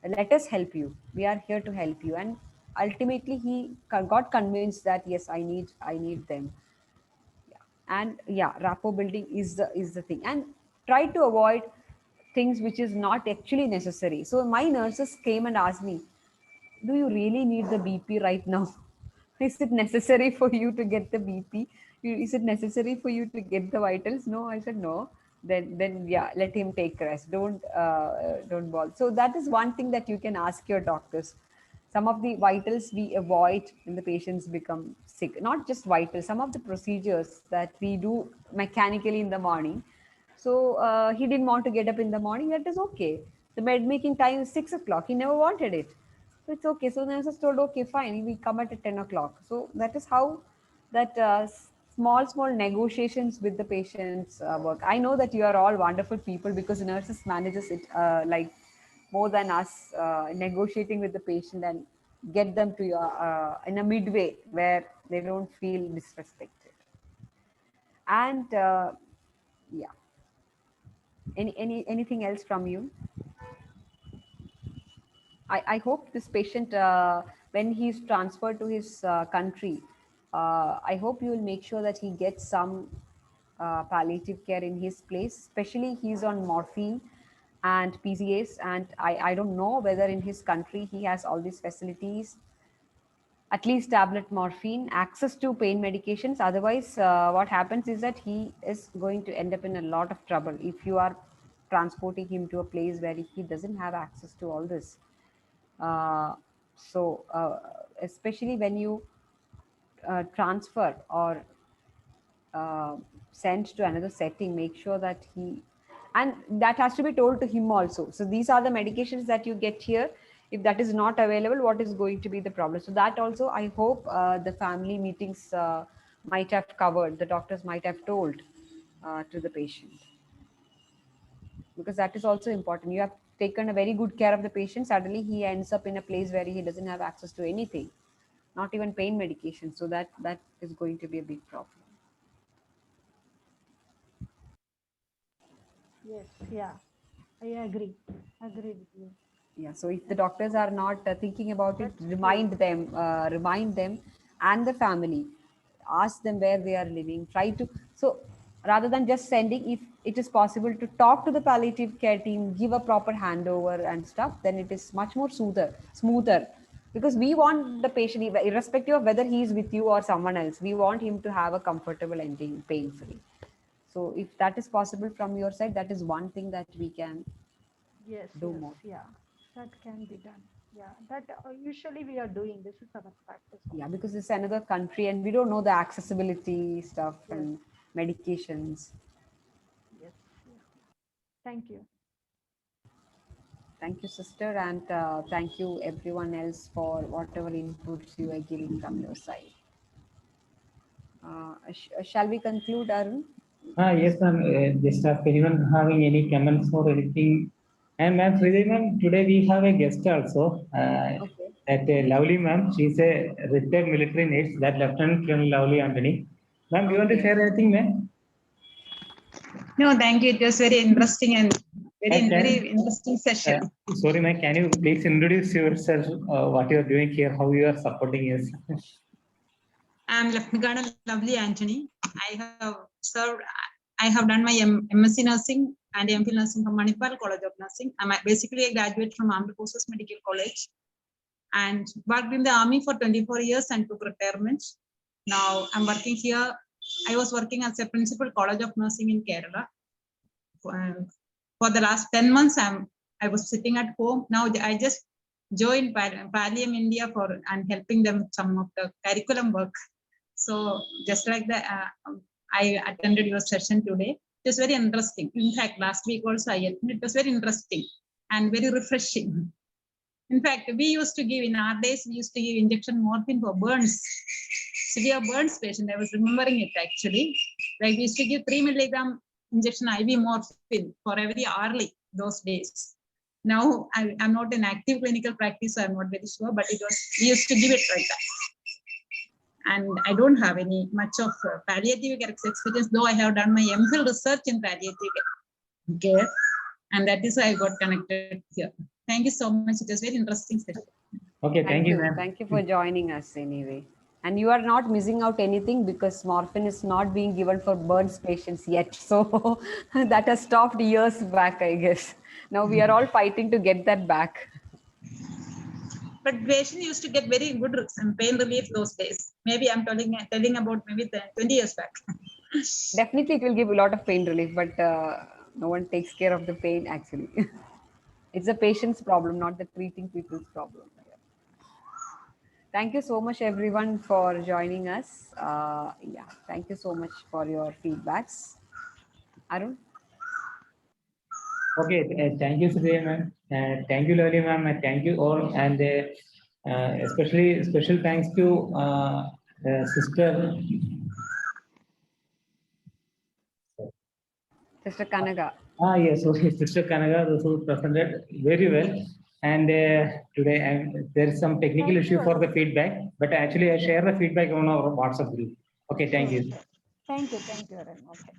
let us help you. We are here to help you. And ultimately, he got convinced that yes, I need them. Yeah. And yeah, rapport building is the thing. And try to avoid things which is not actually necessary. So my nurses came and asked me, do you really need the BP right now? Is it necessary for you to get the BP? Is it necessary for you to get the vitals? No, I said no. Then yeah, let him take rest. Don't bother. So that is one thing that you can ask your doctors. Some of the vitals we avoid when the patients become sick. Not just vitals, some of the procedures that we do mechanically in the morning. So he didn't want to get up in the morning. That is okay. The bed making time is 6 o'clock. He never wanted it. So it's okay. So the nurses told, okay, fine, we come at 10 o'clock. So that is how that small negotiations with the patients work. I know that you are all wonderful people because nurses manages it like more than us, negotiating with the patient and get them to your in a midway where they don't feel disrespected. And yeah, anything else from you? I hope this patient, when he's transferred to his country, I hope you will make sure that he gets some palliative care in his place, especially he's on morphine and PCAs. And I don't know whether in his country he has all these facilities, at least tablet morphine, access to pain medications. Otherwise, what happens is that he is going to end up in a lot of trouble if you are transporting him to a place where he doesn't have access to all this. Uh, so, especially when you transfer or uh, sent to another setting, make sure that and that has to be told to him also. So these are the medications that you get here. If that is not available, what is going to be the problem? So that also, I hope the family meetings might have covered, the doctors might have told to the patient, because that is also important. You have taken a very good care of the patient. Suddenly he ends up in a place where he doesn't have access to anything, not even pain medication. So that is going to be a big problem. Yes, yeah, I agree. Agree with you. Yeah, so if the doctors are not thinking about it, That's true. remind them and the family, ask them where they are living, try to, so rather than just sending, if it is possible to talk to the palliative care team, give a proper handover and stuff, then it is much more smoother, because we want the patient, irrespective of whether he is with you or someone else, we want him to have a comfortable ending, pain free. So if that is possible from your side, that is one thing that we can Yes, do yes, more. yeah. That can be done. Yeah, that usually we are doing. This is our practice. Yeah, because it's another country and we don't know the accessibility stuff Yes. and medications. Yes. Yeah. Thank you. Thank you, sister, and thank you everyone else for whatever inputs you are giving from your side. Shall we conclude, Arun? Yes, ma'am. Just if anyone having any comments or anything. And ma'am, Sridevi ma'am, today we have a guest also. Okay. That lovely ma'am. She's a retired military nurse. That Lieutenant Colonel Lovely Anthony. Ma'am, do you want to Okay. share anything, ma'am? No, thank you. It was very interesting and very interesting session. Sorry, ma'am. Can you please introduce yourself? What you are doing here? How you are supporting us? I'm Lieutenant Colonel Lovely Anthony. I have served. I have done my MSc Nursing and MPhil Nursing from Manipal College of Nursing. I'm basically a graduate from Armed Forces Medical College, and worked in the Army for 24 years and took retirement. Now I'm working here. I was working as a principal College of Nursing in Kerala. For the last 10 months, I was sitting at home. Now I just joined Pallium India and helping them some of the curriculum work. So just like that, I attended your session today. It was very interesting. In fact, last week also I attended. It was very interesting and very refreshing. In fact, we used to give in our days, we used to give injection morphine for burns. Severe burns patient. I was remembering it actually. Like we used to give 3 milligram injection IV morphine for every hourly those days. Now I'm not in active clinical practice, so I'm not very sure, but it was, we used to give it like that. And I don't have any much of palliative care experience, though I have done my MPhil research in palliative care, and that is why I got connected here. Thank you so much. It was very interesting session. Okay, thank you, ma'am. Thank you for joining us anyway. And you are not missing out anything because morphine is not being given for burns patients yet. So that has stopped years back, I guess. Now we are all fighting to get that back. But patient used to get very good pain relief those days. Maybe I'm telling about maybe 20 years back. Definitely it will give a lot of pain relief, but no one takes care of the pain actually. It's the patient's problem, not the treating people's problem. Thank you so much everyone for joining us. Yeah, thank you so much for your feedbacks. Arun? Okay, thank you, Sridevi ma'am. Thank you, Lovely ma'am. And thank you all. And especially special thanks to Sister Sister Kanaga. Yes, okay, Sister Kanaga also presented very well. And today there is some technical issue for the feedback, but actually I share the feedback on our WhatsApp group. Okay, thank you. Thank you, Arun. Okay.